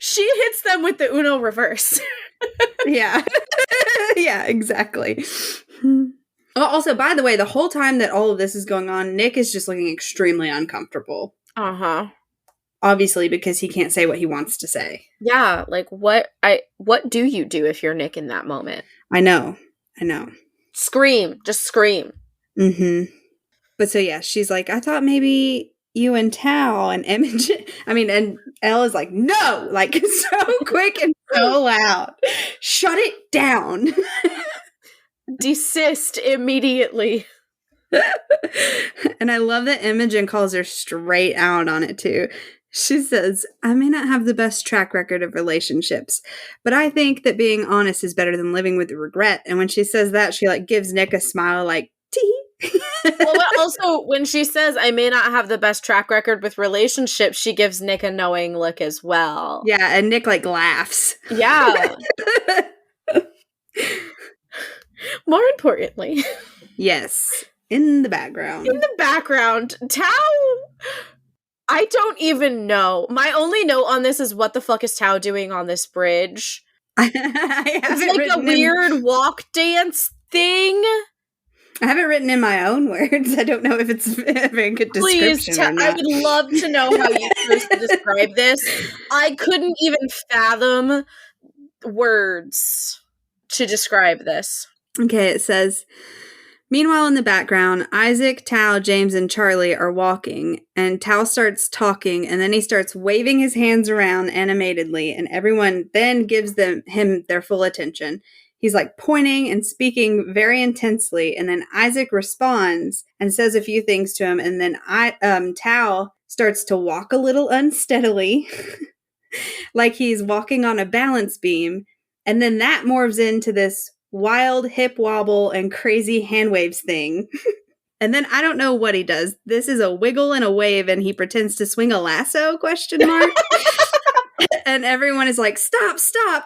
She hits them with the Uno reverse. Yeah. Yeah, exactly. Also, by the way, the whole time that all of this is going on, Nick is just looking extremely uncomfortable. Obviously, because he can't say what he wants to say. Yeah, like, what do you do if you're Nick in that moment? I know. Scream. Just scream. Mm-hmm. But so, yeah, she's like, I thought maybe you and Tao and Imogen, and Elle is like, no, like, so quick and so loud. Shut it down. Desist immediately. And I love that Imogen calls her straight out on it, too. She says, I may not have the best track record of relationships, but I think that being honest is better than living with regret. And when she says that, she, like, gives Nick a smile, like, tee. Well, but also, when she says, I may not have the best track record with relationships, she gives Nick a knowing look as well. Yeah, and Nick, like, laughs. Yeah. More importantly. Yes. In the background. In the background, Tao... I don't even know. My only note on this is, what the fuck is Tao doing on this bridge? It's like a weird walk dance thing. I have it written in my own words. I don't know if it's a very good description or not. I would love to know how you chose to describe this. I couldn't even fathom words to describe this. Okay, it says, meanwhile, in the background, Isaac, Tao, James, and Charlie are walking, and Tao starts talking, and then he starts waving his hands around animatedly, and everyone then gives him their full attention. He's like pointing and speaking very intensely, and then Isaac responds and says a few things to him, and then Tao starts to walk a little unsteadily, like he's walking on a balance beam, and then that morphs into this wild hip wobble and crazy hand waves thing. And then I don't know what he does. This is a wiggle and a wave, and he pretends to swing a lasso, ? And everyone is like, stop,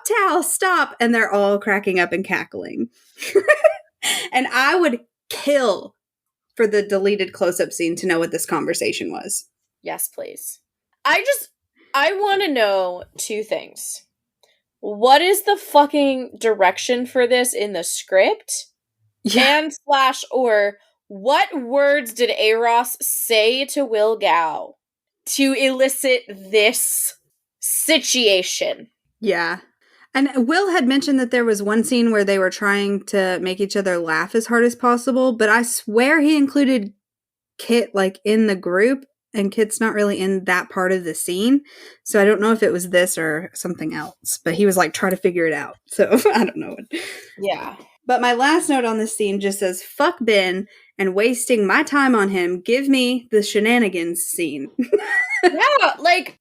Tao, stop. And they're all cracking up and cackling. And I would kill for the deleted close-up scene to know what this conversation was. Yes, please. I want to know two things. What is the fucking direction for this in the script? Yeah. And or what words did Eros say to Will Gao to elicit this situation? Yeah. And Will had mentioned that there was one scene where they were trying to make each other laugh as hard as possible, but I swear he included Kit, like, in the group, and Kit's not really in that part of the scene. So I don't know if it was this or something else, but he was like, try to figure it out. So I don't know. Yeah. But my last note on this scene just says, fuck Ben and wasting my time on him. Give me the shenanigans scene. Yeah, like,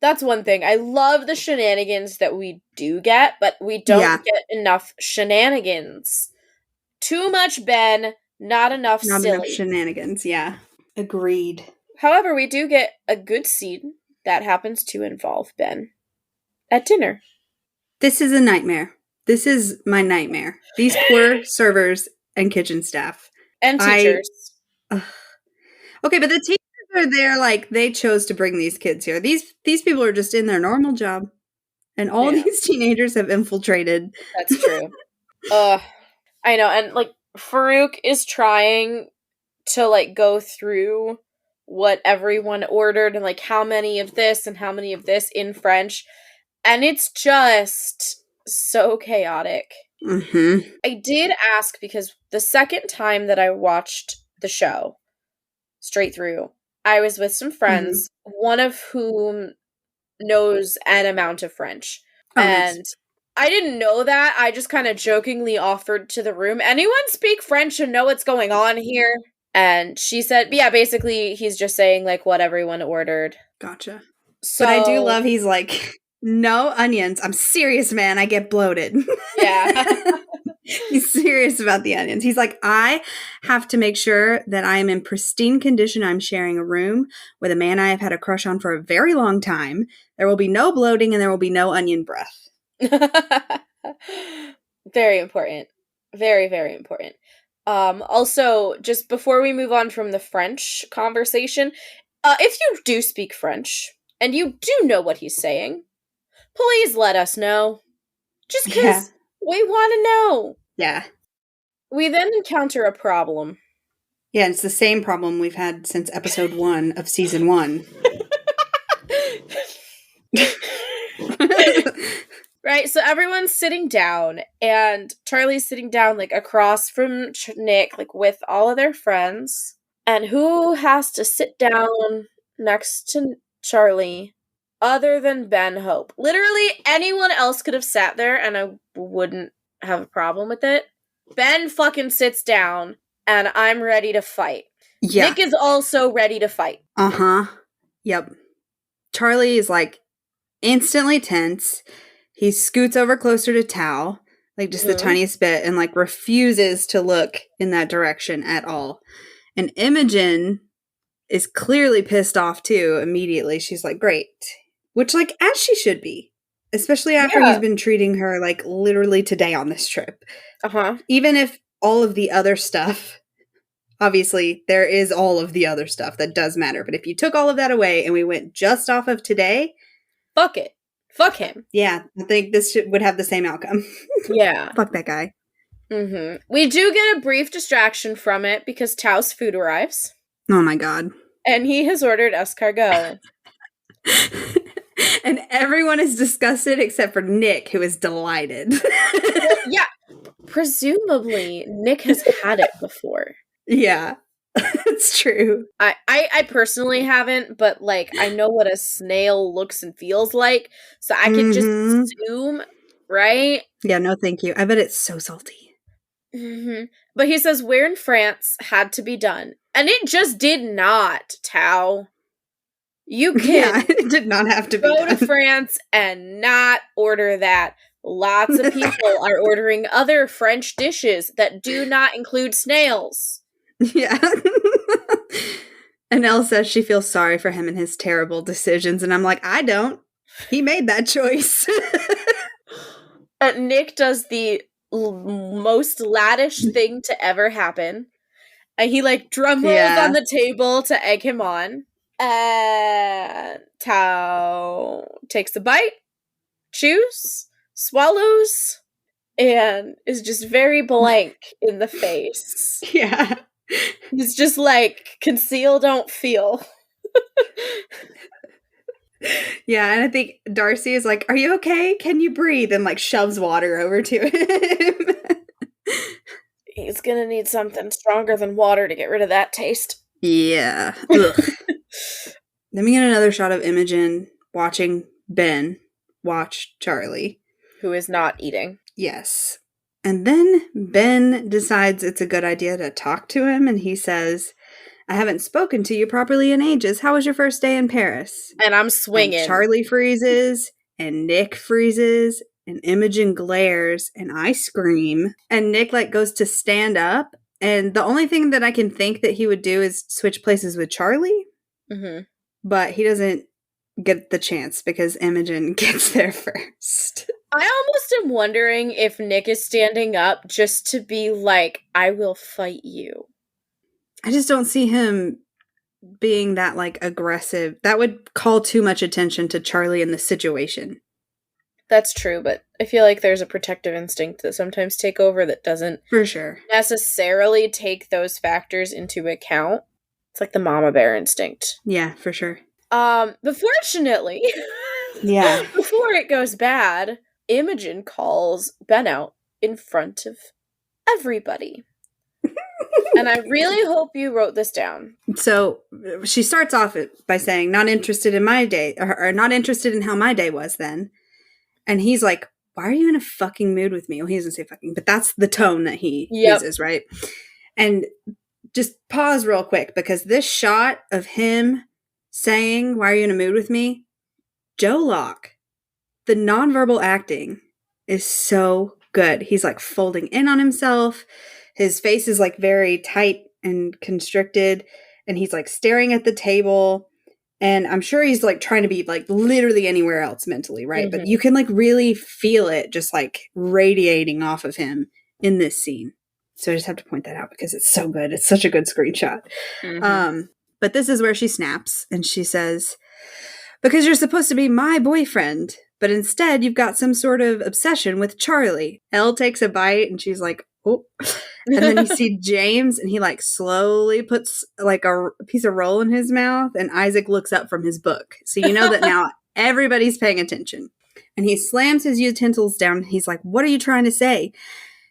that's one thing. I love the shenanigans that we do get, but we don't get enough shenanigans. Too much Ben, not enough silly. Not enough shenanigans, yeah. Agreed. However, we do get a good scene that happens to involve Ben at dinner. This is a nightmare. This is my nightmare. These poor servers and kitchen staff. And teachers. Okay, but the teachers are there, like, they chose to bring these kids here. These people are just in their normal job. And all these teenagers have infiltrated. That's true. I know, and, like, Farouk is trying to, like, go through what everyone ordered and, like, how many of this and how many of this in French. And it's just so chaotic. Mm-hmm. I did ask, because the second time that I watched the show straight through, I was with some friends, one of whom knows an amount of French. Oh, and nice. I didn't know that. I just kind of jokingly offered to the room, anyone speak French and know what's going on here? And she said, yeah, basically he's just saying, like, what everyone ordered. Gotcha. So, but I do love, he's like, no onions. I'm serious, man. I get bloated. Yeah. He's serious about the onions. He's like, I have to make sure that I am in pristine condition. I'm sharing a room with a man I have had a crush on for a very long time. There will be no bloating and there will be no onion breath. Very important. Very, very important. Also, just before we move on from the French conversation, if you do speak French and you do know what he's saying, please let us know. Just because we want to know. Yeah. We then encounter a problem. Yeah, it's the same problem we've had since episode 1 of season 1. Right, so everyone's sitting down, and Charlie's sitting down, like, across from Nick, like, with all of their friends. And who has to sit down next to Charlie other than Ben Hope? Literally, anyone else could have sat there, and I wouldn't have a problem with it. Ben fucking sits down, and I'm ready to fight. Yeah. Nick is also ready to fight. Uh-huh. Yep. Charlie is, like, instantly tense. He scoots over closer to Tao, like just the tiniest bit, and like refuses to look in that direction at all. And Imogen is clearly pissed off too immediately. She's like, great. Which, like, as she should be. Especially after he's been treating her like literally today on this trip. Uh-huh. Even if all of the other stuff, obviously there is all of the other stuff that does matter. But if you took all of that away and we went just off of today. Fuck it. Fuck him. Yeah, I think this would have the same outcome. Yeah. Fuck that guy. Mm-hmm. We do get a brief distraction from it because Tao's food arrives. Oh my god. And he has ordered escargot. And everyone is disgusted except for Nick, who is delighted. Well, yeah. Presumably, Nick has had it before. Yeah. It's true. I personally haven't, but, like, I know what a snail looks and feels like, so I can just assume, right? Yeah, no thank you. I bet it's so salty. Mm-hmm. But he says, where in France had to be done. And it just did not, Tao. You can it did not have to go to France and not order that. Lots of people are ordering other French dishes that do not include snails. Yeah. And Elle says she feels sorry for him and his terrible decisions. And I'm like, I don't. He made that choice. Nick does the most laddish thing to ever happen. And he, like, drum rolls on the table to egg him on. And Tao takes a bite, chews, swallows, and is just very blank in the face. Yeah. He's just like, conceal, don't feel. Yeah, and I think Darcy is like, are you okay? Can you breathe? And, like, shoves water over to him. He's gonna need something stronger than water to get rid of that taste. Yeah. Then we get another shot of Imogen watching Ben watch Charlie. Who is not eating. Yes. And then Ben decides it's a good idea to talk to him, and he says, I haven't spoken to you properly in ages. How was your first day in Paris? And I'm swinging. And Charlie freezes, and Nick freezes, and Imogen glares, and I scream. And Nick, like, goes to stand up, and the only thing that I can think that he would do is switch places with Charlie. Mm-hmm. But he doesn't get the chance because Imogen gets there first. I almost am wondering if Nick is standing up just to be like, I will fight you. I just don't see him being that, like, aggressive. That would call too much attention to Charlie in the situation. That's true, but I feel like there's a protective instinct that sometimes take over that doesn't for sure necessarily take those factors into account. It's like the mama bear instinct. Yeah, for sure. But fortunately, before it goes bad, Imogen calls Ben out in front of everybody. And I really hope you wrote this down. So she starts off by saying, not interested in my day, or not interested in how my day was then. And he's like, why are you in a fucking mood with me? Well, he doesn't say fucking, but that's the tone that he uses, right? And just pause real quick, because this shot of him saying, why are you in a mood with me? Joe Locke, the nonverbal acting is so good. He's like folding in on himself. His face is like very tight and constricted, and he's like staring at the table. And I'm sure he's like trying to be like literally anywhere else mentally, right? Mm-hmm. But you can like really feel it just like radiating off of him in this scene. So I just have to point that out because it's so good. It's such a good screenshot. Mm-hmm. But this is where she snaps and she says, because you're supposed to be my boyfriend, but instead you've got some sort of obsession with Charlie. Elle takes a bite and she's like, oh. And then you see James and he like slowly puts like a piece of roll in his mouth, and Isaac looks up from his book. So you know that now everybody's paying attention. And he slams his utensils down. He's like, what are you trying to say?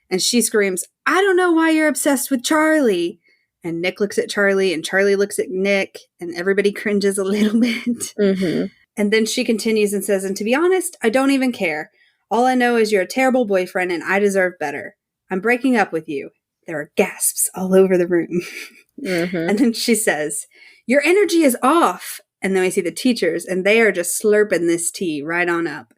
And she screams, I don't know why you're obsessed with Charlie. And Nick looks at Charlie, and Charlie looks at Nick, and everybody cringes a little bit. Mm-hmm. And then she continues and says, and to be honest, I don't even care. All I know is you're a terrible boyfriend, and I deserve better. I'm breaking up with you. There are gasps all over the room. Mm-hmm. And then she says, your energy is off. And then we see the teachers, and they are just slurping this tea right on up.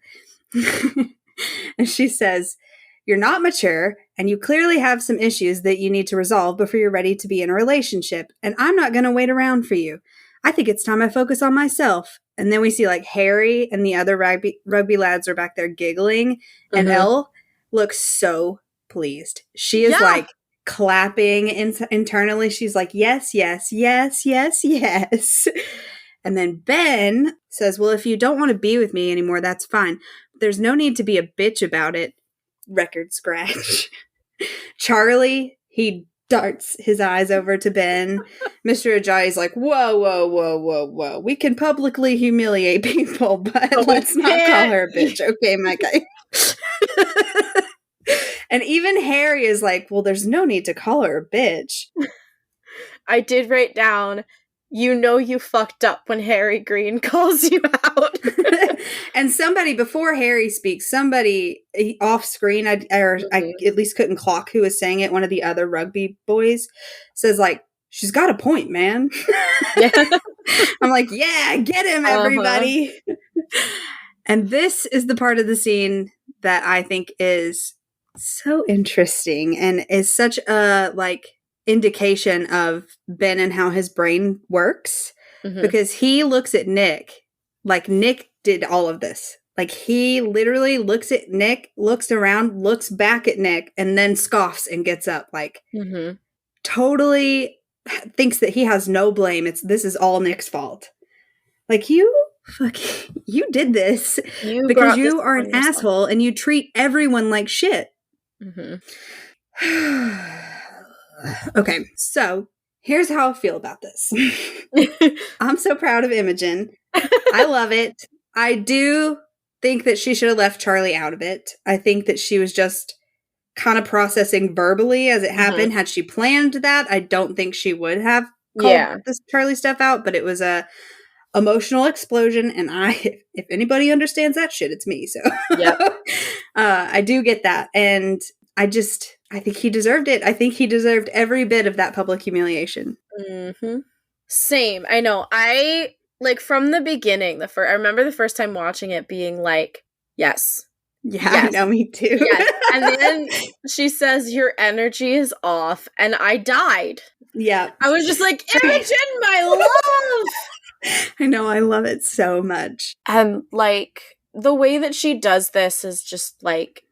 And she says, you're not mature, and you clearly have some issues that you need to resolve before you're ready to be in a relationship. And I'm not going to wait around for you. I think it's time I focus on myself. And then we see like Harry and the other rugby lads are back there giggling. And Elle looks so pleased. She is like clapping internally. She's like, yes, yes, yes, yes, yes. And then Ben says, well, if you don't want to be with me anymore, that's fine. There's no need to be a bitch about it. Record scratch. Charlie, he darts his eyes over to Ben. Mr. Ajayi's like, whoa, whoa, whoa, whoa, whoa. We can publicly humiliate people, but let's not call her a bitch. Okay, my guy. And even Harry is like, well, there's no need to call her a bitch. I did write down, you know you fucked up when Harry Green calls you out. And somebody, before Harry speaks, somebody off screen, I at least couldn't clock who was saying it, one of the other rugby boys, says like, she's got a point, man. Yeah. I'm like, yeah, get him, everybody. And this is the part of the scene that I think is so interesting and is such a like indication of Ben and how his brain works, because he looks at Nick like Nick did all of this. Like he literally looks at Nick, looks around, looks back at Nick, and then scoffs and gets up. Like totally thinks that he has no blame. This is all Nick's fault. Like you did this because you are an asshole and you treat everyone like shit. Okay, so here's how I feel about this. I'm so proud of Imogen. I love it. I do think that she should have left Charlie out of it. I think that she was just kind of processing verbally as it happened. Had she planned that, I don't think she would have called this Charlie stuff out, but it was a emotional explosion, and if anybody understands that shit, it's me. So I do get that, and I think he deserved it. I think he deserved every bit of that public humiliation. Same. I know. I like from the beginning. I remember the first time watching it being like, yes. Yeah, yes. I know, me too. Yes. And then she says, your energy is off, and I died. Yeah. I was just like, Imogen, my love! I know, I love it so much. And like the way that she does this is just like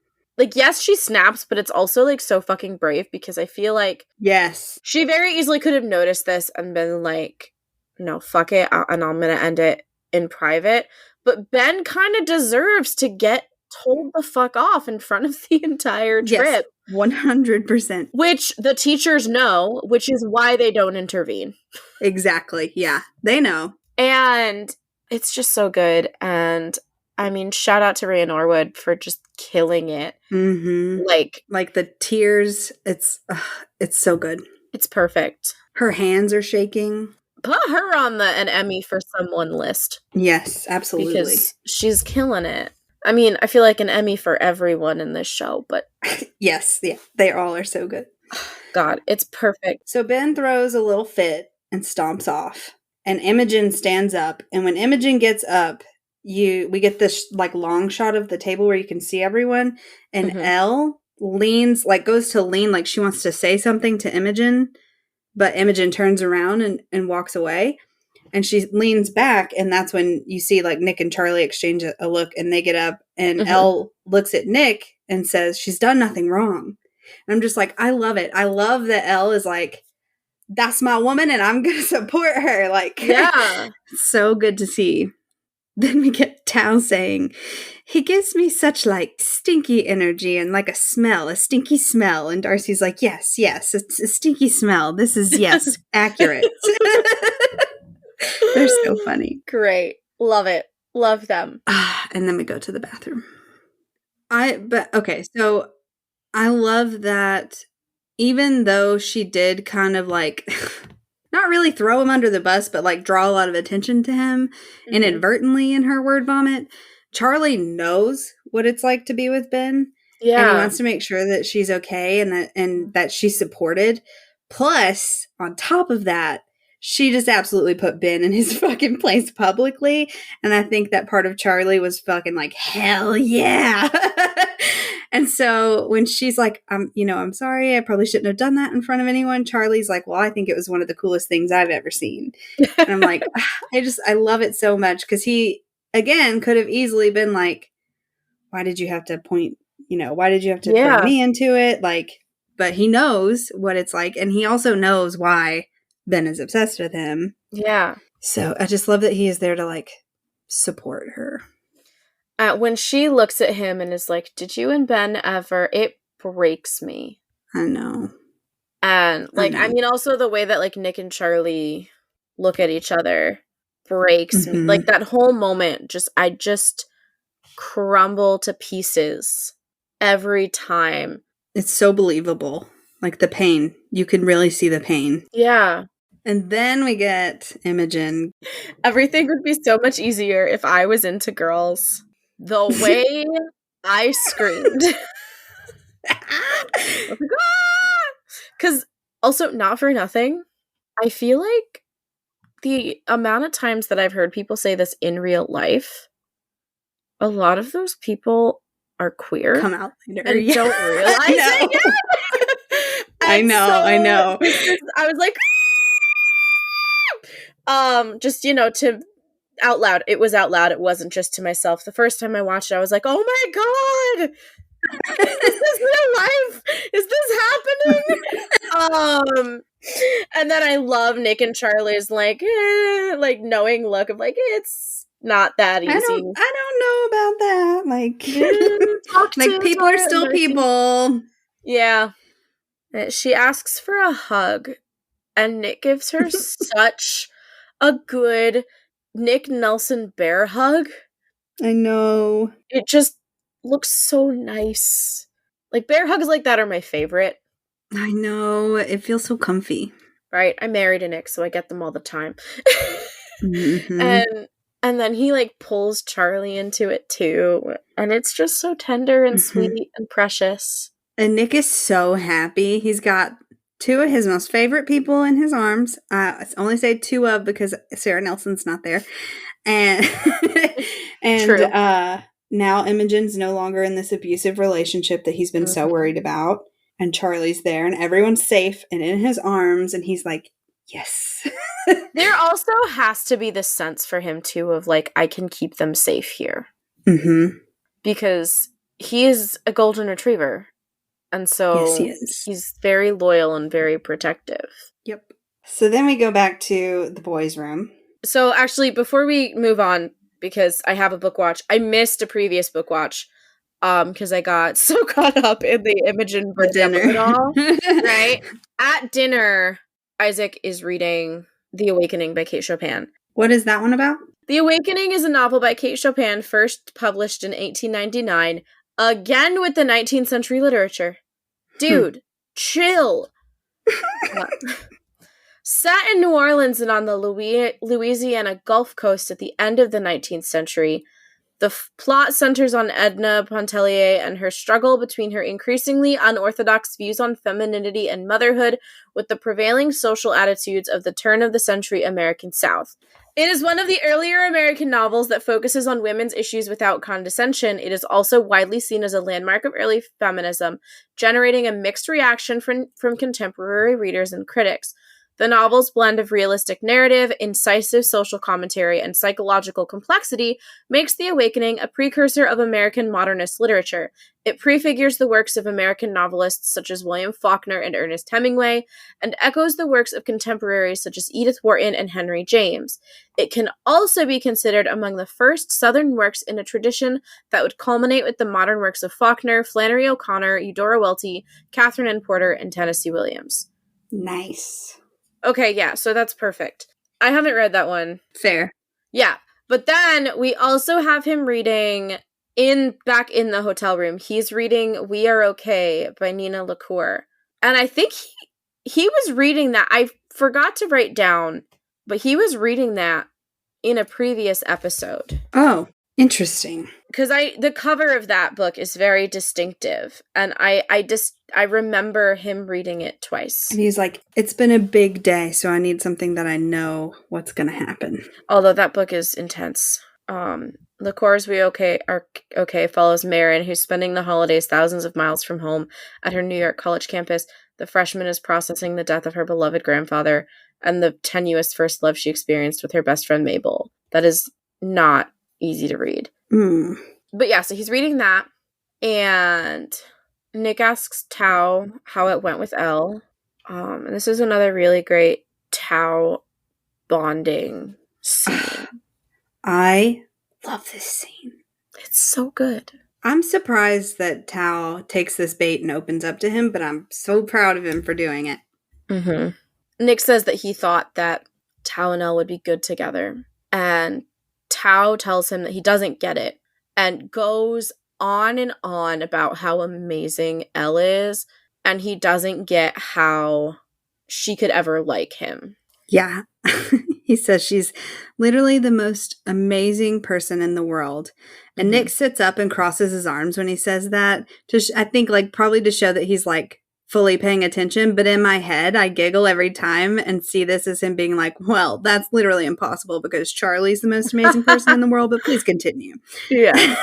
yes, she snaps, but it's also like so fucking brave, because I feel like she very easily could have noticed this and been like, no, fuck it, and I'm gonna end it in private. But Ben kind of deserves to get told the fuck off in front of the entire trip. 100%. Which the teachers know, which is why they don't intervene. Exactly. Yeah, they know. And it's just so good. And I mean, shout out to Ray Norwood for just killing it. Like the tears. It's so good. It's perfect. Her hands are shaking. Put her on an Emmy for Someone list. Yes, absolutely. Because she's killing it. I mean, I feel like an Emmy for everyone in this show, but yes, yeah, they all are so good. God, it's perfect. So Ben throws a little fit and stomps off, and Imogen stands up. And when Imogen gets up, we get this like long shot of the table where you can see everyone, and Elle leans, like goes to lean like she wants to say something to Imogen, but Imogen turns around and walks away. And she leans back, and that's when you see like Nick and Charlie exchange a look, and they get up, and Elle looks at Nick and says, she's done nothing wrong. And I'm just like, I love it. I love that Elle is like, that's my woman, and I'm going to support her. Like, yeah. So good to see. Then we get Tao saying, he gives me such like stinky energy and like a stinky smell. And Darcy's like, yes, it's a stinky smell. This is, accurate. They're so funny. Great. Love it. Love them. And then we go to the bathroom. So I love that even though she did kind of like not really throw him under the bus, but like draw a lot of attention to him inadvertently in her word vomit, Charlie knows what it's like to be with Ben. Yeah. And he wants to make sure that she's okay and that she's supported. Plus, on top of that, she just absolutely put Ben in his fucking place publicly. And I think that part of Charlie was fucking like, hell yeah. And so when she's like, I'm sorry, I probably shouldn't have done that in front of anyone. Charlie's like, well, I think it was one of the coolest things I've ever seen. And I'm like, I love it so much because he, again, could have easily been like, why did you have to point, why did you have to bring me into it? Like, but he knows what it's like. And he also knows why Ben is obsessed with him. Yeah. So I just love that he is there to like support her. When she looks at him and is like, did you and Ben ever, it breaks me. I know. And like, I mean, also the way that like Nick and Charlie look at each other breaks me. Like that whole moment, I just crumble to pieces every time. It's so believable. Like the pain. You can really see the pain. Yeah. And then we get Imogen. Everything would be so much easier if I was into girls. The way I screamed. Because also, not for nothing, I feel like the amount of times that I've heard people say this in real life, a lot of those people are queer. Come out later. And don't realize it. I know. I was like, just, to out loud. It was out loud. It wasn't just to myself. The first time I watched it, I was like, oh my God, is this real life? Is this happening? And then I love Nick and Charlie's like knowing look of like, it's not that easy. I don't know about that. Like, like people are still people. Yeah. She asks for a hug, and Nick gives her such a good Nick Nelson bear hug. I know. It just looks so nice. Like, bear hugs like that are my favorite. I know. It feels so comfy. Right? I'm married to Nick, so I get them all the time. And then he, like, pulls Charlie into it, too. And it's just so tender and sweet and precious. And Nick is so happy. He's got two of his most favorite people in his arms. I only say two of because Sarah Nelson's not there. And True. Now Imogen's no longer in this abusive relationship that he's been so worried about. And Charlie's there and everyone's safe and in his arms. And he's like, yes. There also has to be this sense for him, too, of like, I can keep them safe here. Because he is a golden retriever. And so yes, he is. He's very loyal and very protective. Yep. So then we go back to the boys' room. So actually, before we move on, because I have a book watch, I missed a previous book watch because I got so caught up in the Imogen dinner of it all. Right? At dinner, Isaac is reading The Awakening by Kate Chopin. What is that one about? The Awakening is a novel by Kate Chopin, first published in 1899, again with the 19th century literature. Dude, chill. Set in New Orleans and on the Louisiana Gulf Coast at the end of the 19th century, the plot centers on Edna Pontellier and her struggle between her increasingly unorthodox views on femininity and motherhood with the prevailing social attitudes of the turn-of-the-century American South. It is one of the earlier American novels that focuses on women's issues without condescension. It is also widely seen as a landmark of early feminism, generating a mixed reaction from contemporary readers and critics. The novel's blend of realistic narrative, incisive social commentary, and psychological complexity makes The Awakening a precursor of American modernist literature. It prefigures the works of American novelists such as William Faulkner and Ernest Hemingway, and echoes the works of contemporaries such as Edith Wharton and Henry James. It can also be considered among the first Southern works in a tradition that would culminate with the modern works of Faulkner, Flannery O'Connor, Eudora Welty, Catherine Ann Porter, and Tennessee Williams. Nice. Okay, yeah, so that's perfect. I haven't read that one. Fair. Yeah. But then we also have him reading back in the hotel room. He's reading We Are Okay by Nina LaCour. And I think he was reading that. I forgot to write down, but he was reading that in a previous episode. Oh, interesting. Because the cover of that book is very distinctive, and I remember him reading it twice. And he's like, it's been a big day, so I need something that I know what's going to happen. Although that book is intense. LaCour's We Are Okay follows Marin, who's spending the holidays thousands of miles from home at her New York college campus. The freshman is processing the death of her beloved grandfather and the tenuous first love she experienced with her best friend Mabel. That is not easy to read. Mm. But yeah, so he's reading that, and Nick asks Tao how it went with Elle. And this is another really great Tao bonding scene. I love this scene. It's so good. I'm surprised that Tao takes this bait and opens up to him, but I'm so proud of him for doing it. Mm-hmm. Nick says that he thought that Tao and Elle would be good together, and Tao tells him that he doesn't get it and goes on and on about how amazing Elle is, and he doesn't get how she could ever like him. Yeah. He says she's literally the most amazing person in the world. And Nick sits up and crosses his arms when he says that. I think probably to show that he's fully paying attention. But in my head, I giggle every time and see this as him being like, well, that's literally impossible because Charlie's the most amazing person in the world. But please continue. Yeah.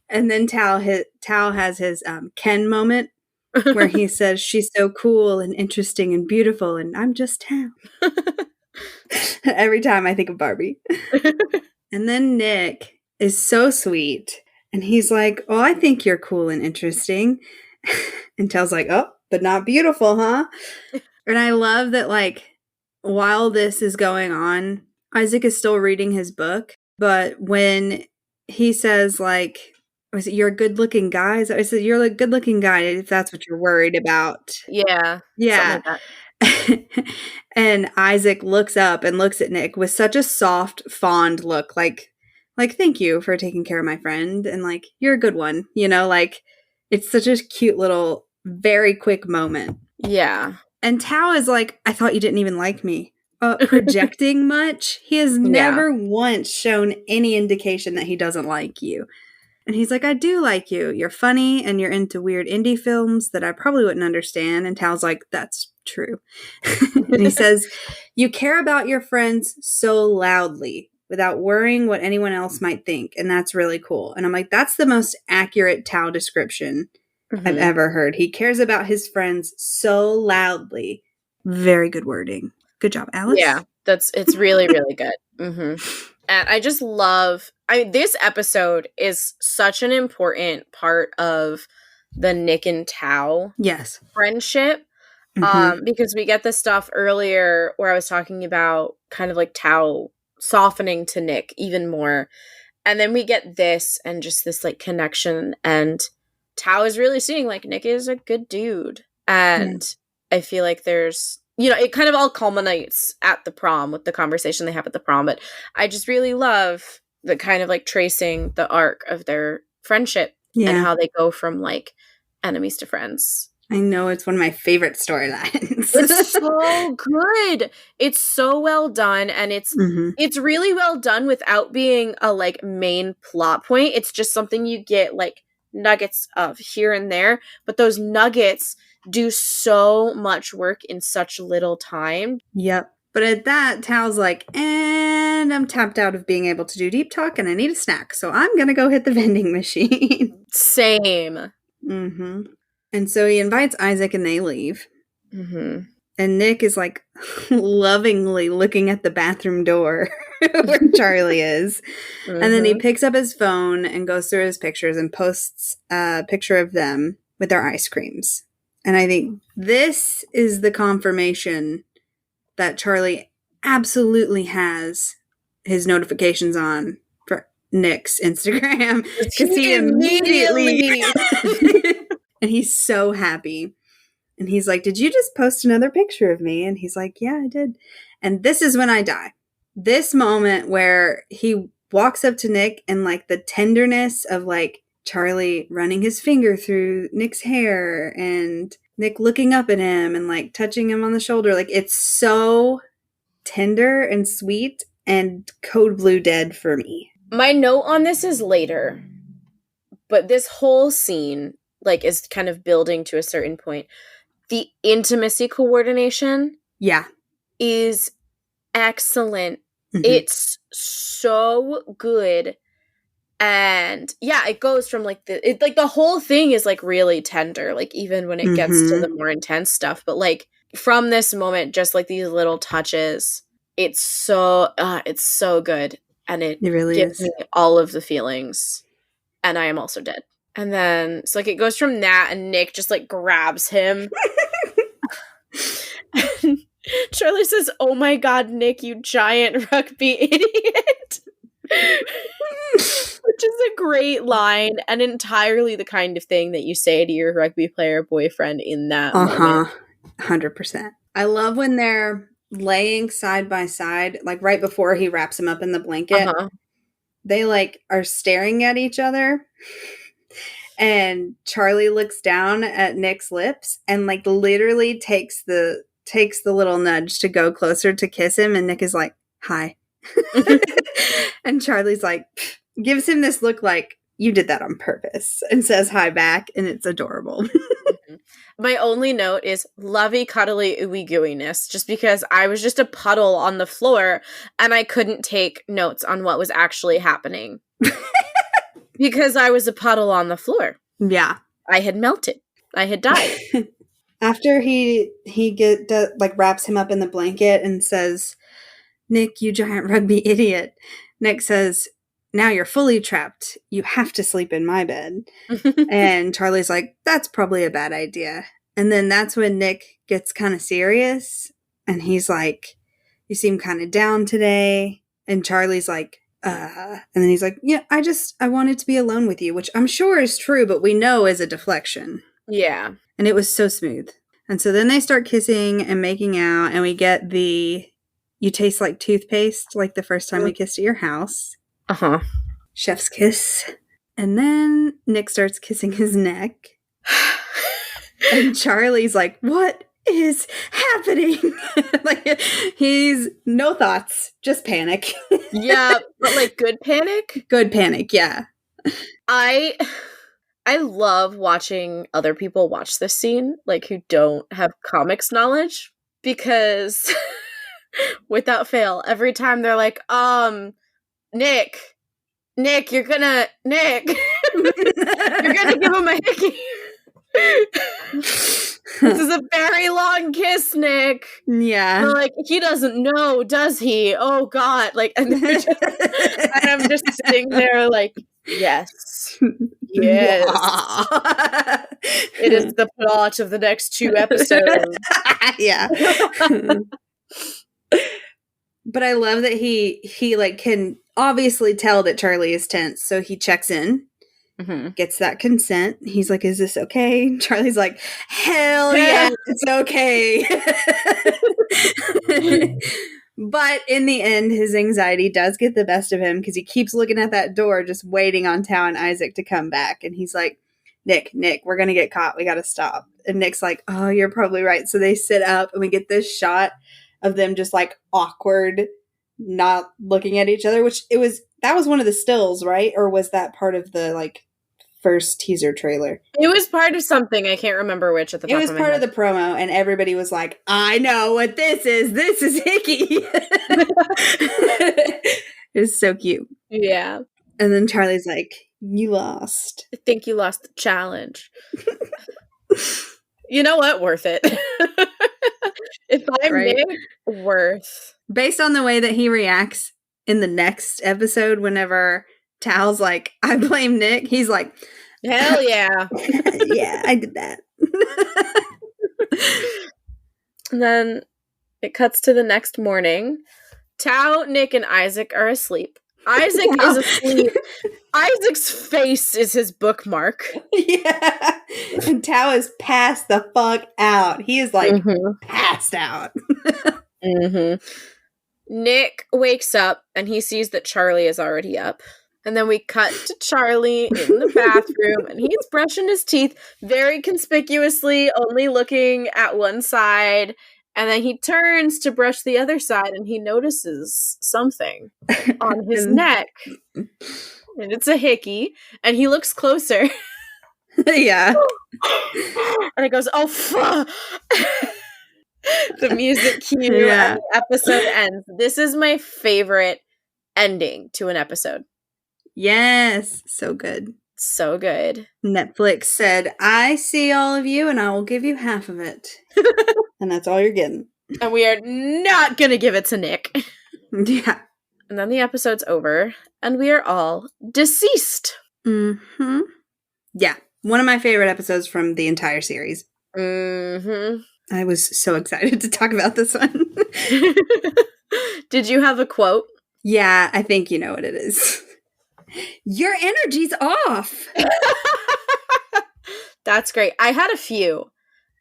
And then Tao has his Ken moment where he says, she's so cool and interesting and beautiful. And I'm just Tao. Every time I think of Barbie. And then Nick is so sweet. And he's like, oh, I think you're cool and interesting. And Tao's like, oh, but not beautiful, huh? And I love that, while this is going on, Isaac is still reading his book. But when he says, was it, you're a good-looking guy? I said, you're a good-looking guy if that's what you're worried about. Yeah. Yeah. And Isaac looks up and looks at Nick with such a soft, fond look, like thank you for taking care of my friend, and you're a good one, it's such a cute little, very quick moment. Yeah. And Tao is like, I thought you didn't even like me. Projecting much. He has never once shown any indication that he doesn't like you. And he's like, I do like you. You're funny and you're into weird indie films that I probably wouldn't understand. And Tao's like, that's true. And he says, you care about your friends so loudly without worrying what anyone else might think. And that's really cool. And I'm like, that's the most accurate Tao description I've ever heard. He cares about his friends so loudly. Very good wording. Good job, Alice. Yeah, it's really, really good. And I just love, this episode is such an important part of the Nick and Tao friendship. Because we get this stuff earlier where I was talking about kind of Tao softening to Nick even more. And then we get this and just this connection, and Tao is really seeing Nick is a good dude. And I feel like there's, it kind of all culminates at the prom with the conversation they have at the prom. But I just really love the kind of tracing the arc of their friendship and how they go from enemies to friends. I know, it's one of my favorite storylines. It's so good. It's so well done, and it's really well done without being a main plot point. It's just something you get nuggets of here and there, but those nuggets do so much work in such little time. Yep. But at that, Tao's like, and I'm tapped out of being able to do deep talk and I need a snack, so I'm gonna go hit the vending machine. Same. And so he invites Isaac and they leave. And Nick is lovingly looking at the bathroom door where Charlie is. And then he picks up his phone and goes through his pictures and posts a picture of them with their ice creams. And I think this is the confirmation that Charlie absolutely has his notifications on for Nick's Instagram. Because he immediately... And he's so happy. And he's like, did you just post another picture of me? And he's like, yeah, I did. And this is when I die. this moment where he walks up to Nick and like the tenderness of like Charlie running his finger through Nick's hair and Nick looking up at him and like touching him on the shoulder. Like it's so tender and sweet and code blue dead for me. My note on this is later, but this whole scene like is kind of building to a certain point. The intimacy coordination is excellent. Mm-hmm. It's so good. And yeah, it goes from like the whole thing is like really tender, like even when it gets to the more intense stuff. But like from this moment, just like these little touches, it's so good. And it really gives me all of the feelings. And I am also dead. And then so like it goes from that and Nick just like grabs him. And Charlie says, "Oh my God, Nick, you giant rugby idiot." Which is a great line and entirely the kind of thing that you say to your rugby player boyfriend in that moment. 100%. I love when they're laying side by side, like right before he wraps him up in the blanket. They like are staring at each other. And Charlie looks down at Nick's lips and like literally takes the little nudge to go closer to kiss him. And Nick is like, "Hi." And Charlie's like, gives him this look like, "You did that on purpose," and says hi back. And it's adorable. My only note is lovey, cuddly, ooey gooiness, just because I was just a puddle on the floor and I couldn't take notes on what was actually happening. Because I was a puddle on the floor. Yeah. I had melted. I had died. After he wraps him up in the blanket and says, "Nick, you giant rugby idiot," Nick says, "Now you're fully trapped. You have to sleep in my bed." And Charlie's like, "That's probably a bad idea." And then that's when Nick gets kind of serious. And he's like, "You seem kind of down today." And Charlie's like, and then he's like, "Yeah, I wanted to be alone with you," which I'm sure is true, but we know is a deflection. Yeah. And it was so smooth. And so then they start kissing and making out, and we get the "you taste like toothpaste," like the first time we kissed at your house. Chef's kiss. And then Nick starts kissing his neck. And Charlie's like, "What is happening?" Like, he's no thoughts, just panic. Yeah, but like good panic? Good panic, yeah. I love watching other people watch this scene, like who don't have comics knowledge, because without fail, every time they're like, Nick, you're gonna give him a hickey. This is a very long kiss, Nick. Yeah. They're like, he doesn't know, does he? Oh God. Like, and I'm just sitting there like, yes. Yes. It is the plot of the next 2 episodes. Yeah. But I love that he like can obviously tell that Charlie is tense, so he checks in, gets that consent. He's like, "Is this okay?" Charlie's like, "Hell yeah, it's okay." But in the end, his anxiety does get the best of him because he keeps looking at that door, just waiting on Tao and Isaac to come back. And he's like, Nick, we're going to get caught. We got to stop." And Nick's like, "Oh, you're probably right." So they sit up and we get this shot of them just like awkward, not looking at each other, that was one of the stills, right? Or was that part of the like first teaser trailer? It was part of something. I can't remember which at the top of my head. It was part of the promo, and everybody was like, "I know what this is. This is Hickey." It was so cute. Yeah. And then Charlie's like, "You lost." "I think you lost the challenge." You know what? Worth it. If I'm Nick, worth. Based on the way that he reacts in the next episode, whenever Tao's like, "I blame Nick," he's like, "Hell yeah." Yeah, I did that. And then it cuts to the next morning. Tao, Nick, and Isaac are asleep. Isaac is asleep. Isaac's face is his bookmark. Yeah. And Tao is passed the fuck out. He is like passed out. Nick wakes up and he sees that Charlie is already up. And then we cut to Charlie in the bathroom and he's brushing his teeth very conspicuously, only looking at one side. And then he turns to brush the other side and he notices something on his neck. And it's a hickey. And he looks closer. Yeah. And it goes, oh, fuck. The music cue and the episode ends. This is my favorite ending to an episode. Yes. So good. So good. Netflix said, I see all of you and I will give you half of it. And that's all you're getting. And we are not going to give it to Nick. Yeah. And then the episode's over and we are all deceased. Mm-hmm. Yeah. One of my favorite episodes from the entire series. Mm-hmm. I was so excited to talk about this one. Did you have a quote? Yeah, I think you know what it is. Your energy's off. That's great. I had a few.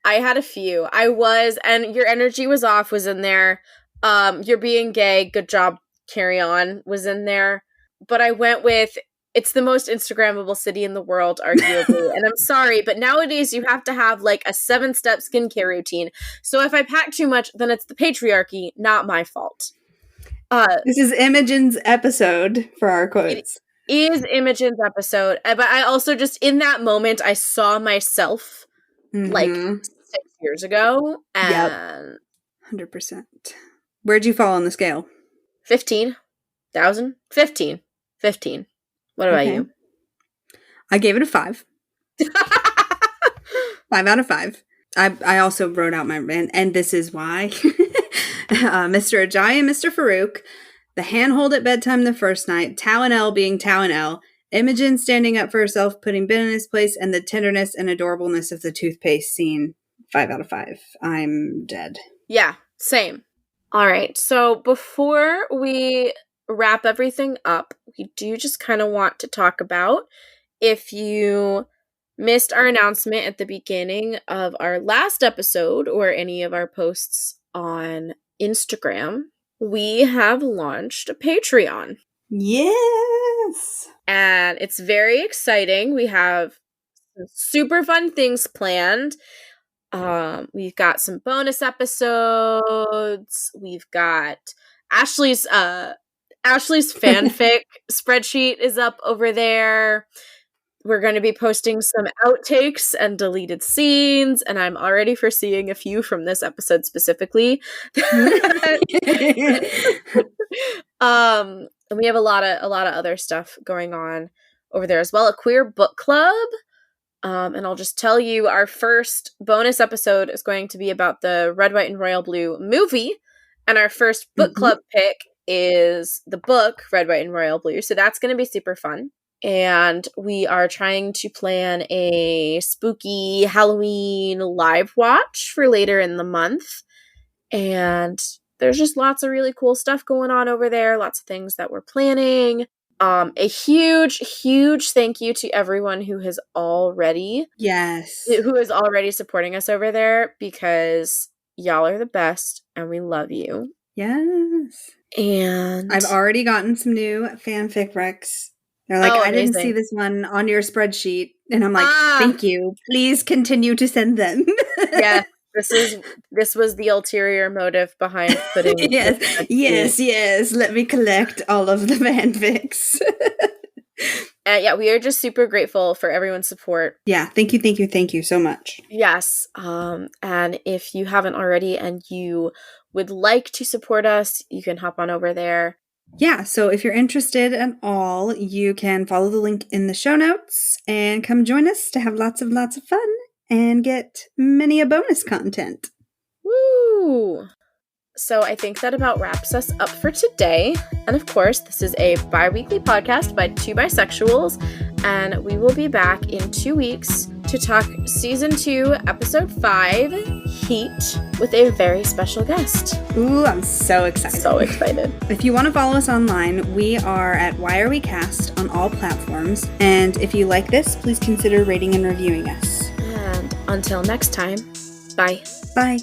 And your energy was off was in there. You're being gay. Good job. Carry on was in there. But I went with, it's the most Instagrammable city in the world, arguably. And I'm sorry, but nowadays you have to have like a 7-step skincare routine. So if I pack too much, then it's the patriarchy, not my fault. This is Imogen's episode for our quotes. It is Imogen's episode. But I also just, in that moment, I saw myself like 6 years ago. And 100%. Where'd you fall on the scale? 15,000? 15. What about you? I gave it a 5. 5 out of 5. I also wrote out my, and this is why. Mr. Ajayi and Mr. Farouk, the handhold at bedtime the first night, Tao and Elle being Tao and Elle, Imogen standing up for herself, putting Ben in his place, and the tenderness and adorableness of the toothpaste scene. 5 out of 5. I'm dead. Yeah, same. All right, so before we wrap everything up, we do just kind of want to talk about, if you missed our announcement at the beginning of our last episode or any of our posts on Instagram, we have launched a Patreon. Yes! And it's very exciting. We have some super fun things planned. We've got some bonus episodes. We've got Ashley's fanfic spreadsheet is up over there. We're going to be posting some outtakes and deleted scenes, and I'm already foreseeing a few from this episode specifically. And we have a lot of other stuff going on over there as well. A queer book club. And I'll just tell you, our first bonus episode is going to be about the Red, White, and Royal Blue movie. And our first book club pick is the book, Red, White, and Royal Blue. So that's going to be super fun. And we are trying to plan a spooky Halloween live watch for later in the month. And there's just lots of really cool stuff going on over there. Lots of things that we're planning. A huge thank you to everyone who is already supporting us over there, because y'all are the best and we love you. Yes. And I've already gotten some new fanfic recs. They're like, I didn't see this one on your spreadsheet. And I'm like, thank you. Please continue to send them. Yeah. This was the ulterior motive behind putting yes. Let me collect all of the fanfics. Yeah, we are just super grateful for everyone's support. Yeah, thank you so much. Yes, and if you haven't already and you would like to support us, you can hop on over there. Yeah, so if you're interested at all, you can follow the link in the show notes and come join us to have lots of fun and get many a bonus content. Woo! So I think that about wraps us up for today. And of course, this is a bi-weekly podcast by two bisexuals, and we will be back in 2 weeks to talk Season 2, Episode 5, Heat, with a very special guest. Ooh, I'm so excited. So excited. If you want to follow us online, we are at Why Are We Cast on all platforms. And if you like this, please consider rating and reviewing us. And until next time, bye. Bye.